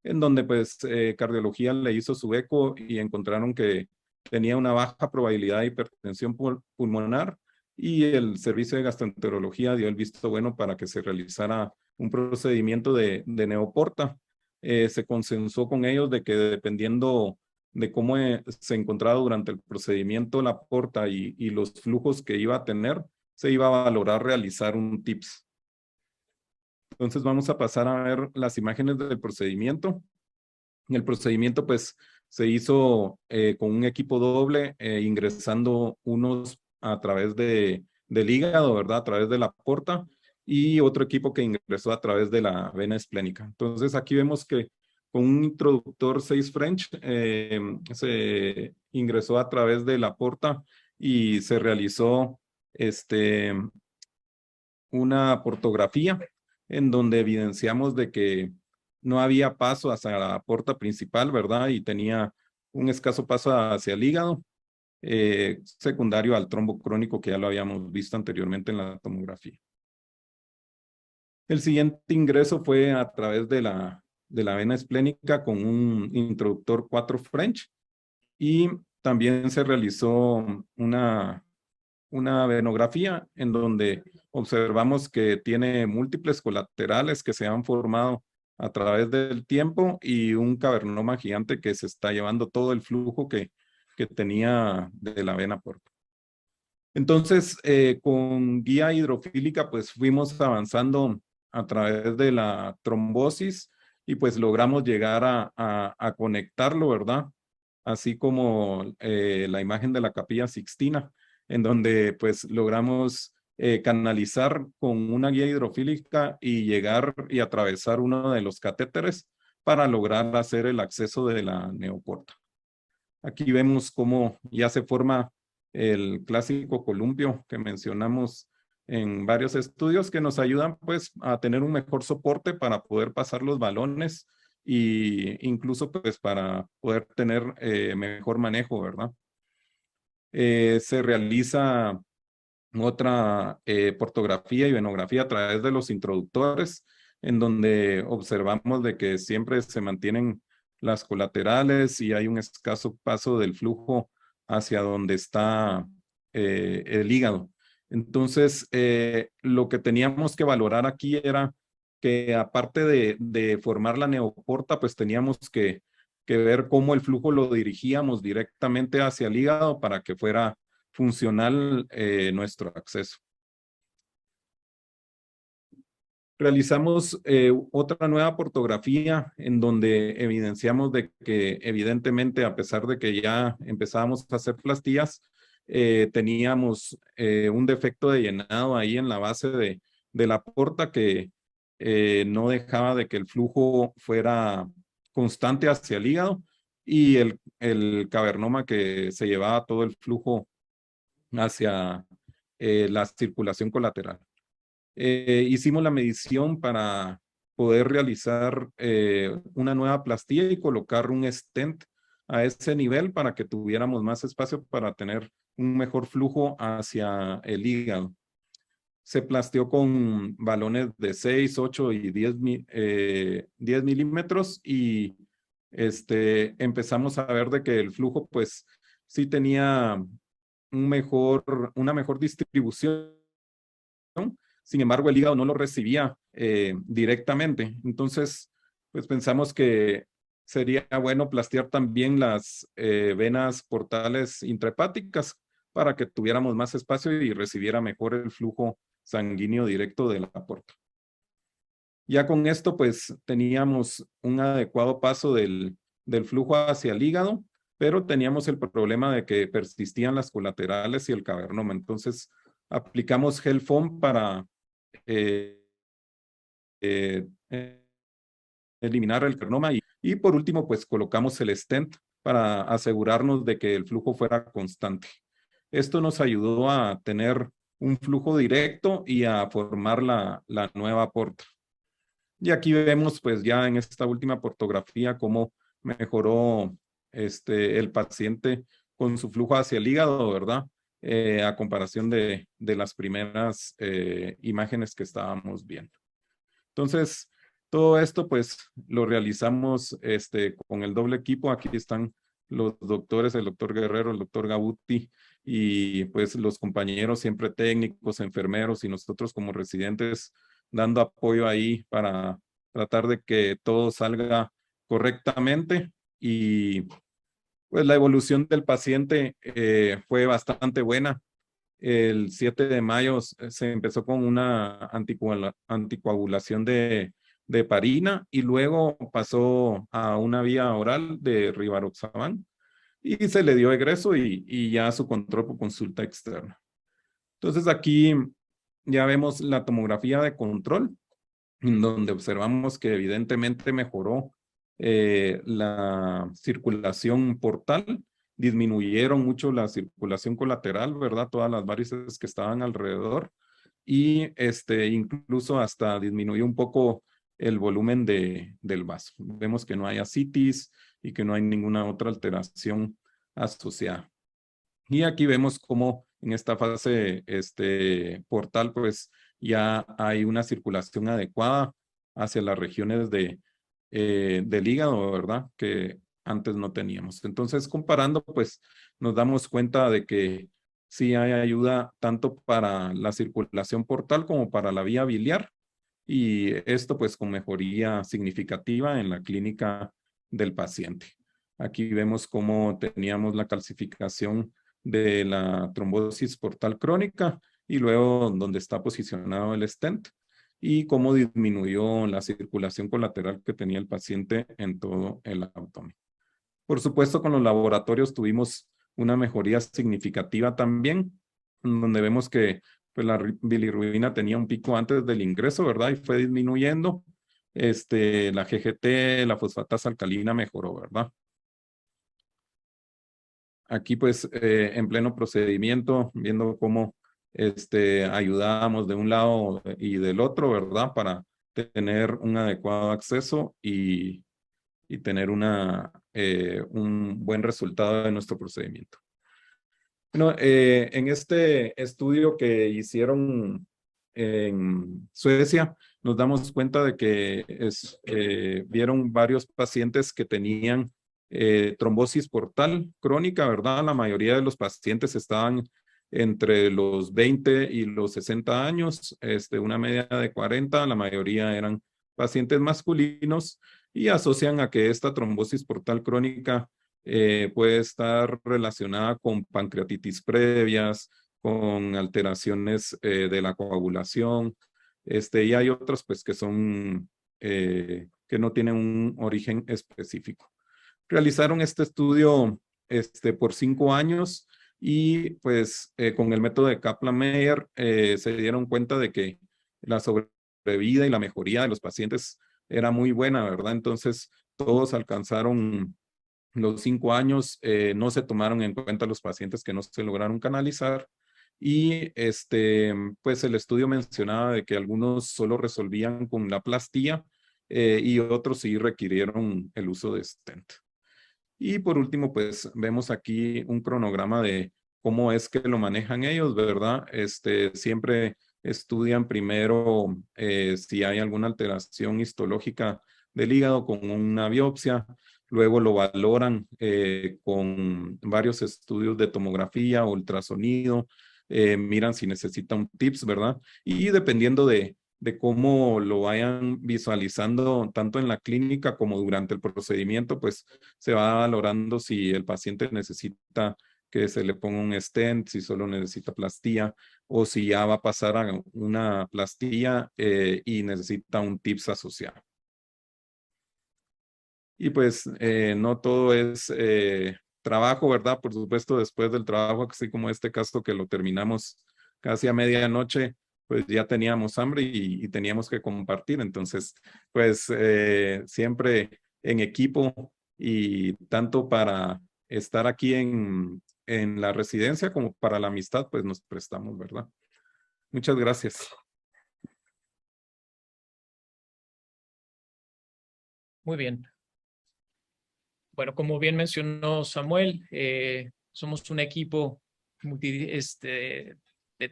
en donde pues cardiología le hizo su eco y encontraron que tenía una baja probabilidad de hipertensión pulmonar, y el servicio de gastroenterología dio el visto bueno para que se realizara un procedimiento de neoporta. Se consensó con ellos de que dependiendo de cómo se encontraba durante el procedimiento la porta y los flujos que iba a tener, se iba a valorar realizar un TIPS. Entonces vamos a pasar a ver las imágenes del procedimiento. El procedimiento pues se hizo con un equipo doble, ingresando unos a través del hígado, ¿verdad? A través de la porta, y otro equipo que ingresó a través de la vena esplénica. Entonces aquí vemos que con un introductor 6 French se ingresó a través de la porta y se realizó una portografía en donde evidenciamos de que no había paso hacia la porta principal, ¿verdad? Y tenía un escaso paso hacia el hígado, secundario al trombo crónico que ya lo habíamos visto anteriormente en la tomografía. El siguiente ingreso fue a través de la vena esplénica con un introductor 4 French, y también se realizó una venografía en donde observamos que tiene múltiples colaterales que se han formado a través del tiempo, y un cavernoma gigante que se está llevando todo el flujo que tenía de la vena porta. Entonces, con guía hidrofílica, pues fuimos avanzando a través de la trombosis, y pues logramos llegar a conectarlo, ¿verdad? Así como la imagen de la Capilla Sixtina, en donde pues logramos canalizar con una guía hidrofílica y llegar y atravesar uno de los catéteres para lograr hacer el acceso de la neoporta. Aquí vemos cómo ya se forma el clásico columpio que mencionamos en varios estudios, que nos ayudan pues a tener un mejor soporte para poder pasar los balones, y incluso pues para poder tener mejor manejo, ¿verdad? Se realiza otra portografía y venografía a través de los introductores, en donde observamos de que siempre se mantienen las colaterales y hay un escaso paso del flujo hacia donde está el hígado. Entonces, lo que teníamos que valorar aquí era que aparte de formar la neoporta, pues teníamos que ver cómo el flujo lo dirigíamos directamente hacia el hígado para que fuera funcional nuestro acceso. Realizamos otra nueva portografía en donde evidenciamos de que evidentemente, a pesar de que ya empezábamos a hacer plastillas, teníamos un defecto de llenado ahí en la base de la porta que no dejaba de que el flujo fuera constante hacia el hígado, y el cavernoma que se llevaba todo el flujo hacia la circulación colateral. Hicimos la medición para poder realizar una nueva plastilla y colocar un stent a ese nivel para que tuviéramos más espacio para tener un mejor flujo hacia el hígado. Se plasteó con balones de 6, 8 y 10 milímetros, y empezamos a ver de que el flujo pues sí tenía una mejor distribución. Sin embargo, el hígado no lo recibía directamente. Entonces, pues pensamos que sería bueno plastear también las venas portales intrahepáticas para que tuviéramos más espacio y recibiera mejor el flujo sanguíneo directo de la porta. Ya con esto, pues teníamos un adecuado paso del flujo hacia el hígado, pero teníamos el problema de que persistían las colaterales y el cavernoma. Entonces, aplicamos gel foam para eh, eliminar el cavernoma y por último, pues colocamos el stent para asegurarnos de que el flujo fuera constante. Esto nos ayudó a tener un flujo directo y a formar la nueva aporta. Y aquí vemos pues ya en esta última portografía cómo mejoró el paciente con su flujo hacia el hígado, ¿verdad? A comparación de las primeras imágenes que estábamos viendo. Entonces, todo esto pues lo realizamos con el doble equipo. Aquí están los doctores, el doctor Guerrero, el doctor Gabuti y pues los compañeros siempre técnicos, enfermeros y nosotros como residentes dando apoyo ahí para tratar de que todo salga correctamente. Y pues la evolución del paciente fue bastante buena. El 7 de mayo se empezó con una anticoagulación de heparina y luego pasó a una vía oral de rivaroxaban y se le dio egreso y ya su control por consulta externa. Entonces aquí ya vemos la tomografía de control, en donde observamos que evidentemente mejoró la circulación portal, disminuyeron mucho la circulación colateral, ¿verdad? Todas las varices que estaban alrededor y incluso hasta disminuyó un poco el volumen del vaso. Vemos que no hay ascitis y que no hay ninguna otra alteración asociada. Y aquí vemos cómo en esta fase portal pues ya hay una circulación adecuada hacia las regiones del hígado, ¿verdad? Que antes no teníamos. Entonces, comparando, pues nos damos cuenta de que sí hay ayuda tanto para la circulación portal como para la vía biliar. Y esto pues con mejoría significativa en la clínica del paciente. Aquí vemos cómo teníamos la calcificación de la trombosis portal crónica y luego donde está posicionado el stent y cómo disminuyó la circulación colateral que tenía el paciente en todo el abdomen. Por supuesto, con los laboratorios tuvimos una mejoría significativa también, donde vemos que pues, la bilirrubina tenía un pico antes del ingreso, ¿verdad? Y fue disminuyendo. La GGT, la fosfatasa alcalina mejoró, ¿verdad? Aquí pues en pleno procedimiento, viendo cómo ayudábamos de un lado y del otro, ¿verdad? Para tener un adecuado acceso y tener un buen resultado de nuestro procedimiento. Bueno, en este estudio que hicieron en Suecia, nos damos cuenta de que vieron varios pacientes que tenían trombosis portal crónica, ¿verdad? La mayoría de los pacientes estaban entre los 20 y los 60 años, una media de 40, la mayoría eran pacientes masculinos y asocian a que esta trombosis portal crónica puede estar relacionada con pancreatitis previas, con alteraciones de la coagulación, y hay otras pues que son, que no tienen un origen específico. Realizaron este estudio por 5 años y pues con el método de Kaplan-Meier se dieron cuenta de que la sobrevida y la mejoría de los pacientes era muy buena, ¿verdad? Entonces todos alcanzaron los 5 años, no se tomaron en cuenta los pacientes que no se lograron canalizar y pues el estudio mencionaba de que algunos solo resolvían con la plastía y otros sí requirieron el uso de stent. Y por último, pues vemos aquí un cronograma de cómo es que lo manejan ellos, ¿verdad? Siempre estudian primero si hay alguna alteración histológica del hígado con una biopsia, luego lo valoran con varios estudios de tomografía, ultrasonido, miran si necesita un TIPS, ¿verdad? Y dependiendo de cómo lo vayan visualizando tanto en la clínica como durante el procedimiento, pues se va valorando si el paciente necesita que se le ponga un stent, si solo necesita plastía, o si ya va a pasar a una plastía y necesita un TIPS asociado. Y pues no todo es trabajo, ¿verdad? Por supuesto, después del trabajo, así como este caso que lo terminamos casi a medianoche, pues ya teníamos hambre y teníamos que compartir. Entonces, pues siempre en equipo y tanto para estar aquí en la residencia como para la amistad, pues nos prestamos, ¿verdad? Muchas gracias. Muy bien. Bueno, como bien mencionó Samuel, somos un equipo de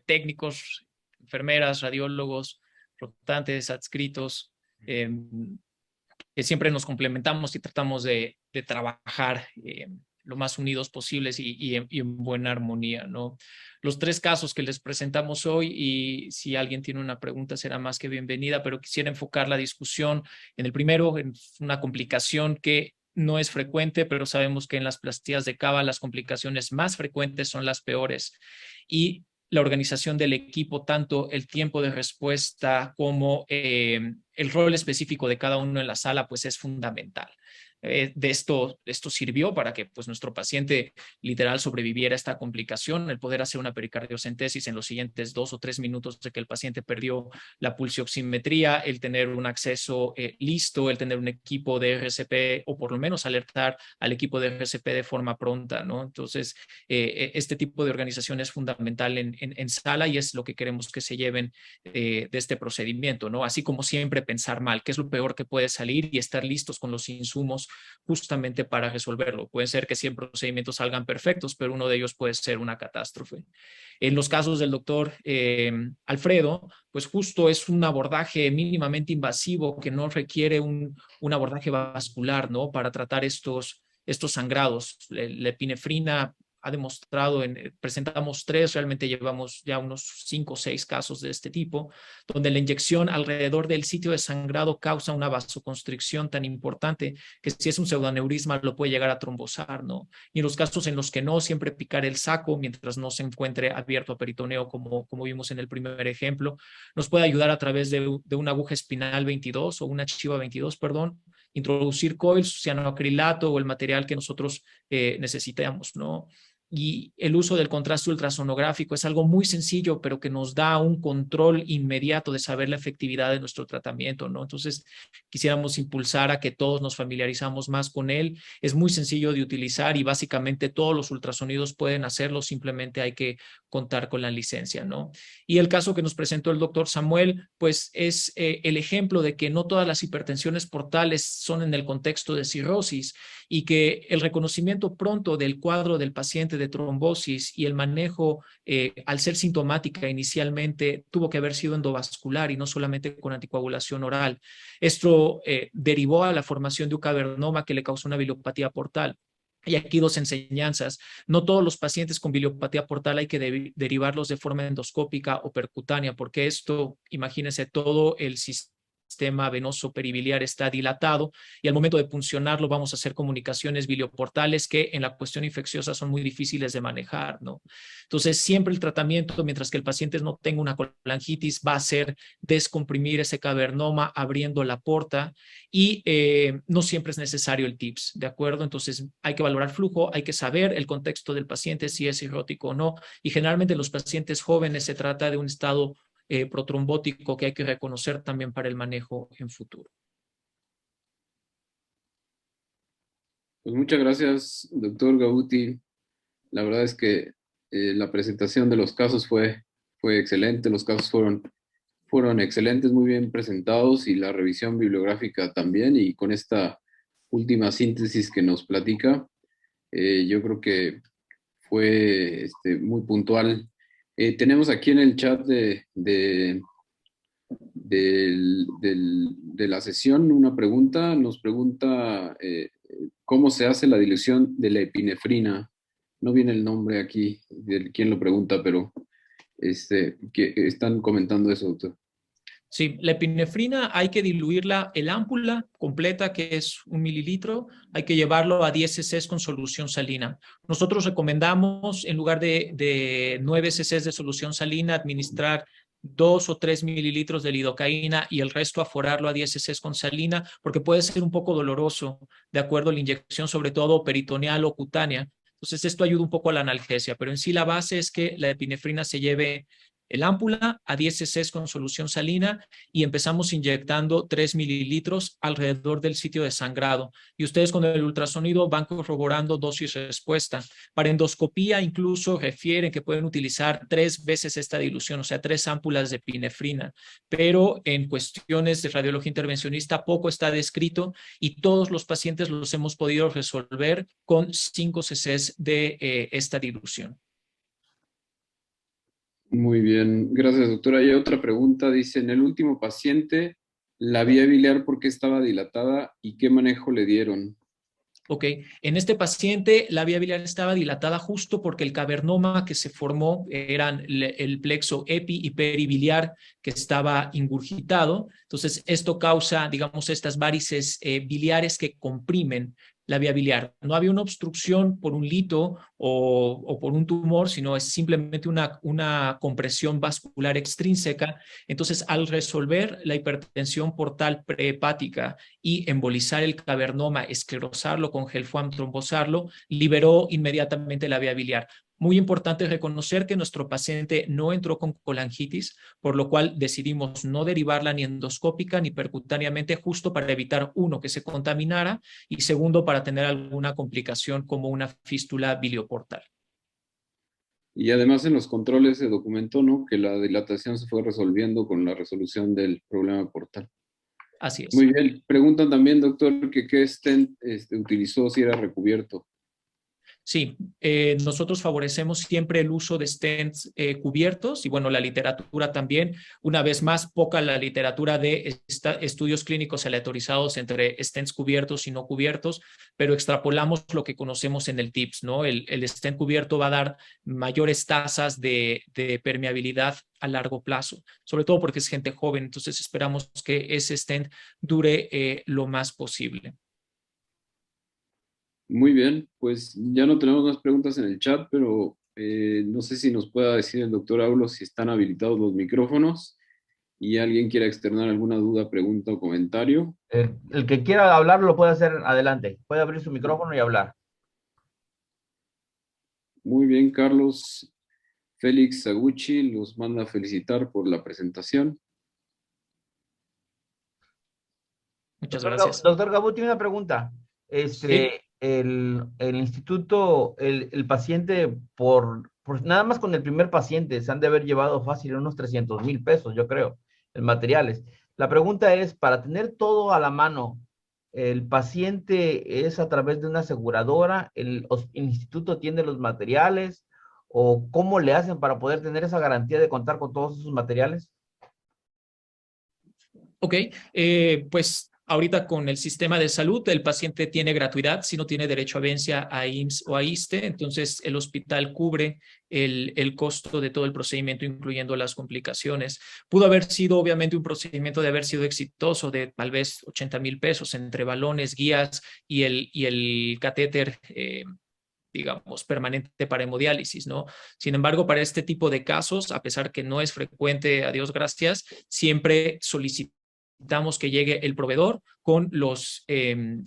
técnicos, enfermeras, radiólogos, rotantes, adscritos, que siempre nos complementamos y tratamos de trabajar lo más unidos posibles y en buena armonía, ¿no? Los 3 casos que les presentamos hoy, y si alguien tiene una pregunta será más que bienvenida, pero quisiera enfocar la discusión en el primero, en una complicación que no es frecuente, pero sabemos que en las plastías de cava las complicaciones más frecuentes son las peores. Y la organización del equipo, tanto el tiempo de respuesta como el rol específico de cada uno en la sala, pues es fundamental. Esto sirvió para que pues, nuestro paciente literal sobreviviera a esta complicación, el poder hacer una pericardiocentesis en los siguientes 2 o 3 minutos de que el paciente perdió la pulsioximetría, el tener un acceso listo, el tener un equipo de RCP o por lo menos alertar al equipo de RCP de forma pronta, ¿no? Entonces, este tipo de organización es fundamental en sala y es lo que queremos que se lleven de este procedimiento, ¿no? Así como siempre pensar mal, qué es lo peor que puede salir y estar listos con los insumos justamente para resolverlo. Puede ser que 100 procedimientos salgan perfectos, pero uno de ellos puede ser una catástrofe. En los casos del doctor Alfredo, pues justo es un abordaje mínimamente invasivo que no requiere un abordaje vascular, ¿no? Para tratar estos sangrados. La epinefrina ha demostrado, presentamos 3, realmente llevamos ya unos 5 o 6 casos de este tipo, donde la inyección alrededor del sitio de sangrado causa una vasoconstricción tan importante que si es un pseudoneurisma lo puede llegar a trombosar, ¿no? Y en los casos en los que no, siempre picar el saco mientras no se encuentre abierto a peritoneo, como vimos en el primer ejemplo, nos puede ayudar a través de una aguja espinal 22 o una chiva 22, perdón, introducir coils, cianoacrilato o el material que nosotros necesitamos, ¿no? Y el uso del contraste ultrasonográfico es algo muy sencillo, pero que nos da un control inmediato de saber la efectividad de nuestro tratamiento, ¿no? Entonces, quisiéramos impulsar a que todos nos familiarizamos más con él. Es muy sencillo de utilizar y básicamente todos los ultrasonidos pueden hacerlo, simplemente hay que contar con la licencia, ¿no? Y el caso que nos presentó el doctor Samuel, pues es el ejemplo de que no todas las hipertensiones portales son en el contexto de cirrosis y que el reconocimiento pronto del cuadro del paciente de trombosis y el manejo al ser sintomática inicialmente tuvo que haber sido endovascular y no solamente con anticoagulación oral. Esto derivó a la formación de un cavernoma que le causó una biliopatía portal. Y aquí 2 enseñanzas. No todos los pacientes con biliopatía portal hay que derivarlos de forma endoscópica o percutánea, porque esto, imagínense, todo el sistema venoso peribiliar está dilatado y al momento de puncionarlo vamos a hacer comunicaciones bilioportales que en la cuestión infecciosa son muy difíciles de manejar, ¿no? Entonces, siempre el tratamiento, mientras que el paciente no tenga una colangitis, va a ser descomprimir ese cavernoma abriendo la porta y no siempre es necesario el TIPS, ¿de acuerdo? Entonces, hay que valorar flujo, hay que saber el contexto del paciente, si es cirrótico o no, y generalmente en los pacientes jóvenes se trata de un estado protrombótico que hay que reconocer también para el manejo en futuro. Pues muchas gracias, doctor Gabuti. La verdad es que la presentación de los casos fue excelente, los casos fueron excelentes, muy bien presentados y la revisión bibliográfica también. Y con esta última síntesis que nos platica, yo creo que fue muy puntual. Tenemos aquí en el chat de la sesión una pregunta. Nos pregunta cómo se hace la dilución de la epinefrina. No viene el nombre aquí de quién lo pregunta, pero que están comentando eso, doctor. Sí, la epinefrina hay que diluirla, el ámpula completa, que es 1 mililitro, hay que llevarlo a 10 cc con solución salina. Nosotros recomendamos, en lugar de 9 cc de solución salina, administrar 2 o 3 mililitros de lidocaína y el resto aforarlo a 10 cc con salina, porque puede ser un poco doloroso, de acuerdo a la inyección, sobre todo peritoneal o cutánea. Entonces, esto ayuda un poco a la analgesia, pero en sí la base es que la epinefrina se lleve el ámpula a 10 cc con solución salina y empezamos inyectando 3 mililitros alrededor del sitio de sangrado. Y ustedes con el ultrasonido van corroborando dosis respuesta. Para endoscopía incluso refieren que pueden utilizar 3 veces esta dilución, o sea, 3 ámpulas de epinefrina. Pero en cuestiones de radiología intervencionista poco está descrito y todos los pacientes los hemos podido resolver con 5 cc de esta dilución. Muy bien, gracias, doctora. Hay otra pregunta, dice, en el último paciente, la vía biliar, ¿por qué estaba dilatada y qué manejo le dieron? Ok, en este paciente la vía biliar estaba dilatada justo porque el cavernoma que se formó eran el plexo epi y peribiliar que estaba ingurgitado. Entonces, esto causa, digamos, estas varices biliares que comprimen la vía biliar. No había una obstrucción por un lito o por un tumor, sino es simplemente una compresión vascular extrínseca. Entonces, al resolver la hipertensión portal prehepática y embolizar el cavernoma, esclerosarlo con gelfuam, trombosarlo, liberó inmediatamente la vía biliar. Muy importante reconocer que nuestro paciente no entró con colangitis, por lo cual decidimos no derivarla ni endoscópica ni percutáneamente, justo para evitar, uno, que se contaminara y segundo, para tener alguna complicación como una fístula bilioportal. Y además en los controles se documentó, ¿no?, que la dilatación se fue resolviendo con la resolución del problema portal. Así es. Muy bien. Preguntan también, doctor, que qué stent utilizó, si era recubierto. Sí, nosotros favorecemos siempre el uso de stents cubiertos y bueno, la literatura también. Una vez más, poca la literatura de estudios clínicos aleatorizados entre stents cubiertos y no cubiertos, pero extrapolamos lo que conocemos en el TIPS, ¿no? El stent cubierto va a dar mayores tasas de permeabilidad a largo plazo, sobre todo porque es gente joven, entonces esperamos que ese stent dure lo más posible. Muy bien, pues ya no tenemos más preguntas en el chat, pero no sé si nos pueda decir el doctor Aulo si están habilitados los micrófonos y alguien quiera externar alguna duda, pregunta o comentario. El que quiera hablar lo puede hacer adelante. Puede abrir su micrófono y hablar. Muy bien, Carlos. Félix Saguchi los manda a felicitar por la presentación. Muchas gracias. Doctor Gabuti, una pregunta. Sí. El instituto, el paciente, por nada más con el primer paciente, se han de haber llevado fácil unos 300,000 pesos, yo creo, en materiales. La pregunta es, para tener todo a la mano, ¿el paciente es a través de una aseguradora? ¿El instituto tiene los materiales? ¿O cómo le hacen para poder tener esa garantía de contar con todos esos materiales? Ok, pues ahorita con el sistema de salud el paciente tiene gratuidad si no tiene derecho a herencia a IMSS o a ISSSTE, entonces el hospital cubre el costo de todo el procedimiento, incluyendo las complicaciones. Pudo haber sido obviamente un procedimiento de haber sido exitoso de tal vez 80,000 pesos entre balones, guías y el catéter digamos, permanente para hemodiálisis, ¿no? Sin embargo, para este tipo de casos, a pesar que no es frecuente, a Dios gracias, siempre solicitamos que llegue el proveedor con los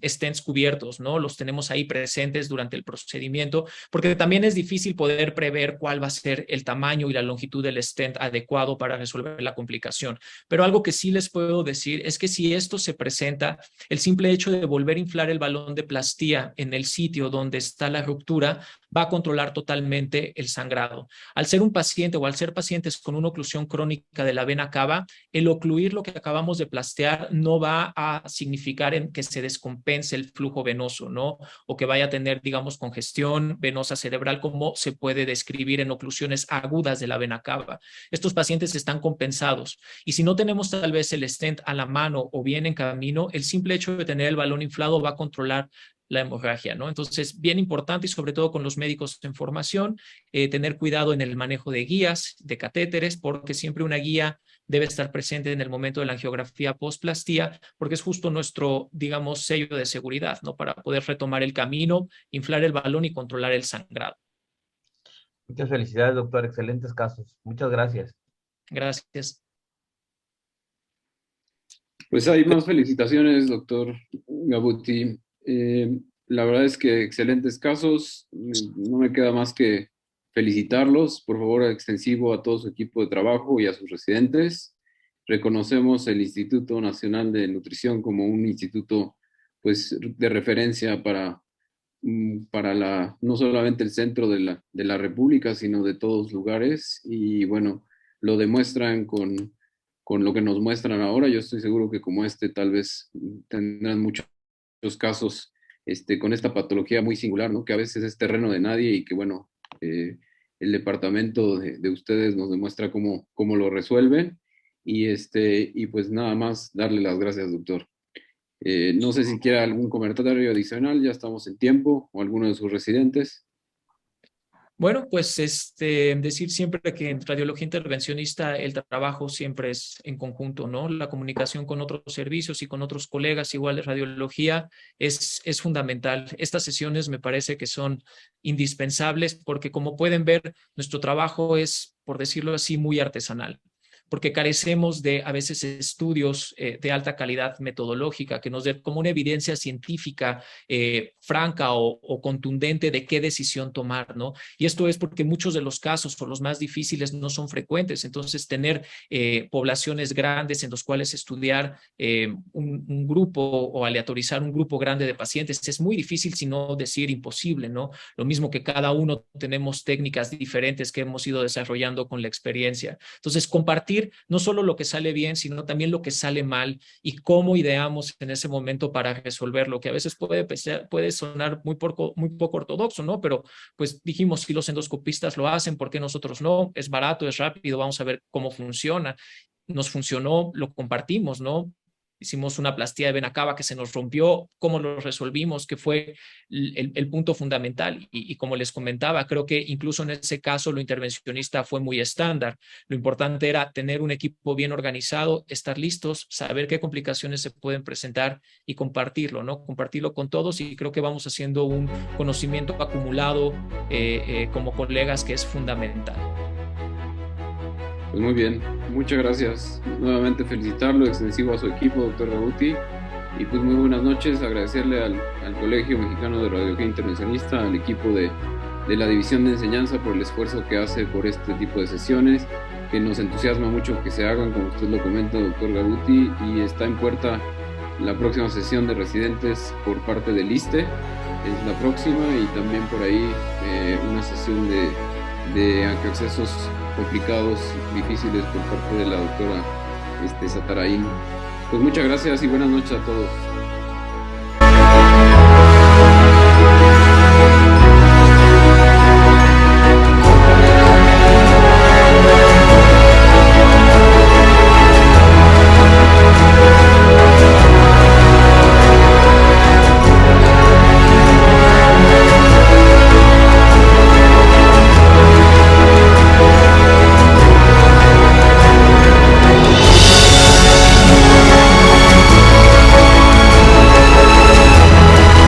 stents cubiertos, ¿no? Los tenemos ahí presentes durante el procedimiento, porque también es difícil poder prever cuál va a ser el tamaño y la longitud del stent adecuado para resolver la complicación. Pero algo que sí les puedo decir es que si esto se presenta, el simple hecho de volver a inflar el balón de plastía en el sitio donde está la ruptura va a controlar totalmente el sangrado. Al ser un paciente o al ser pacientes con una oclusión crónica de la vena cava, el ocluir lo que acabamos de plastear no va a significar en que se descompense el flujo venoso, ¿no? O que vaya a tener, digamos, congestión venosa cerebral, como se puede describir en oclusiones agudas de la vena cava. Estos pacientes están compensados. Y si no tenemos tal vez el stent a la mano o bien en camino, el simple hecho de tener el balón inflado va a controlar la hemorragia, ¿no? Entonces, bien importante y sobre todo con los médicos en formación, tener cuidado en el manejo de guías, de catéteres, porque siempre una guía debe estar presente en el momento de la angiografía postplastía, porque es justo nuestro, digamos, sello de seguridad, ¿no? Para poder retomar el camino, inflar el balón y controlar el sangrado. Muchas felicidades, doctor. Excelentes casos. Muchas gracias. Gracias. Pues hay más felicitaciones, doctor Gabuti. La verdad es que excelentes casos. No me queda más que felicitarlos. Por favor, extensivo a todo su equipo de trabajo y a sus residentes. Reconocemos el Instituto Nacional de Nutrición como un instituto, pues, de referencia para no solamente el centro de la República, sino de todos lugares. Y bueno, lo demuestran con lo que nos muestran ahora. Yo estoy seguro que como tal vez tendrán muchos casos con esta patología muy singular, ¿no? Que a veces es terreno de nadie y que, bueno, el departamento de ustedes nos demuestra cómo lo resuelven. Y pues nada más darle las gracias, doctor. No sé si quiera algún comentario adicional, ya estamos en tiempo, o alguno de sus residentes. Bueno, pues decir siempre que en radiología intervencionista el trabajo siempre es en conjunto, ¿no? La comunicación con otros servicios y con otros colegas igual de radiología es fundamental. Estas sesiones me parece que son indispensables porque, como pueden ver, nuestro trabajo es, por decirlo así, muy artesanal, porque carecemos de a veces estudios de alta calidad metodológica que nos den como una evidencia científica franca o contundente de qué decisión tomar, ¿no? Y esto es porque muchos de los casos o los más difíciles no son frecuentes. Entonces, tener poblaciones grandes en los cuales estudiar un grupo o aleatorizar un grupo grande de pacientes es muy difícil, si no decir imposible, ¿no? Lo mismo que cada uno tenemos técnicas diferentes que hemos ido desarrollando con la experiencia. Entonces, compartir no solo lo que sale bien, sino también lo que sale mal y cómo ideamos en ese momento para resolverlo, que a veces puede sonar muy poco ortodoxo, ¿no? Pero pues dijimos, si los endoscopistas lo hacen, ¿por qué nosotros no? Es barato, es rápido, vamos a ver cómo funciona. Nos funcionó, lo compartimos, ¿no? Hicimos una plastía de vena cava que se nos rompió, cómo lo resolvimos, que fue el punto fundamental. Y como les comentaba, creo que incluso en ese caso lo intervencionista fue muy estándar. Lo importante era tener un equipo bien organizado, estar listos, saber qué complicaciones se pueden presentar y compartirlo, ¿no? Compartirlo con todos, y creo que vamos haciendo un conocimiento acumulado como colegas que es fundamental. Pues muy bien, muchas gracias. Nuevamente felicitarlo, extensivo a su equipo, doctor Gabuti. Y pues muy buenas noches, agradecerle al Colegio Mexicano de Radiología Intervencionista, al equipo de la División de Enseñanza por el esfuerzo que hace por este tipo de sesiones, que nos entusiasma mucho que se hagan, como usted lo comenta, doctor Gabuti, y está en puerta la próxima sesión de residentes por parte del ISSSTE, es la próxima, y también por ahí una sesión de accesos complicados, difíciles por parte de la doctora Satarain. Pues muchas gracias y buenas noches a todos.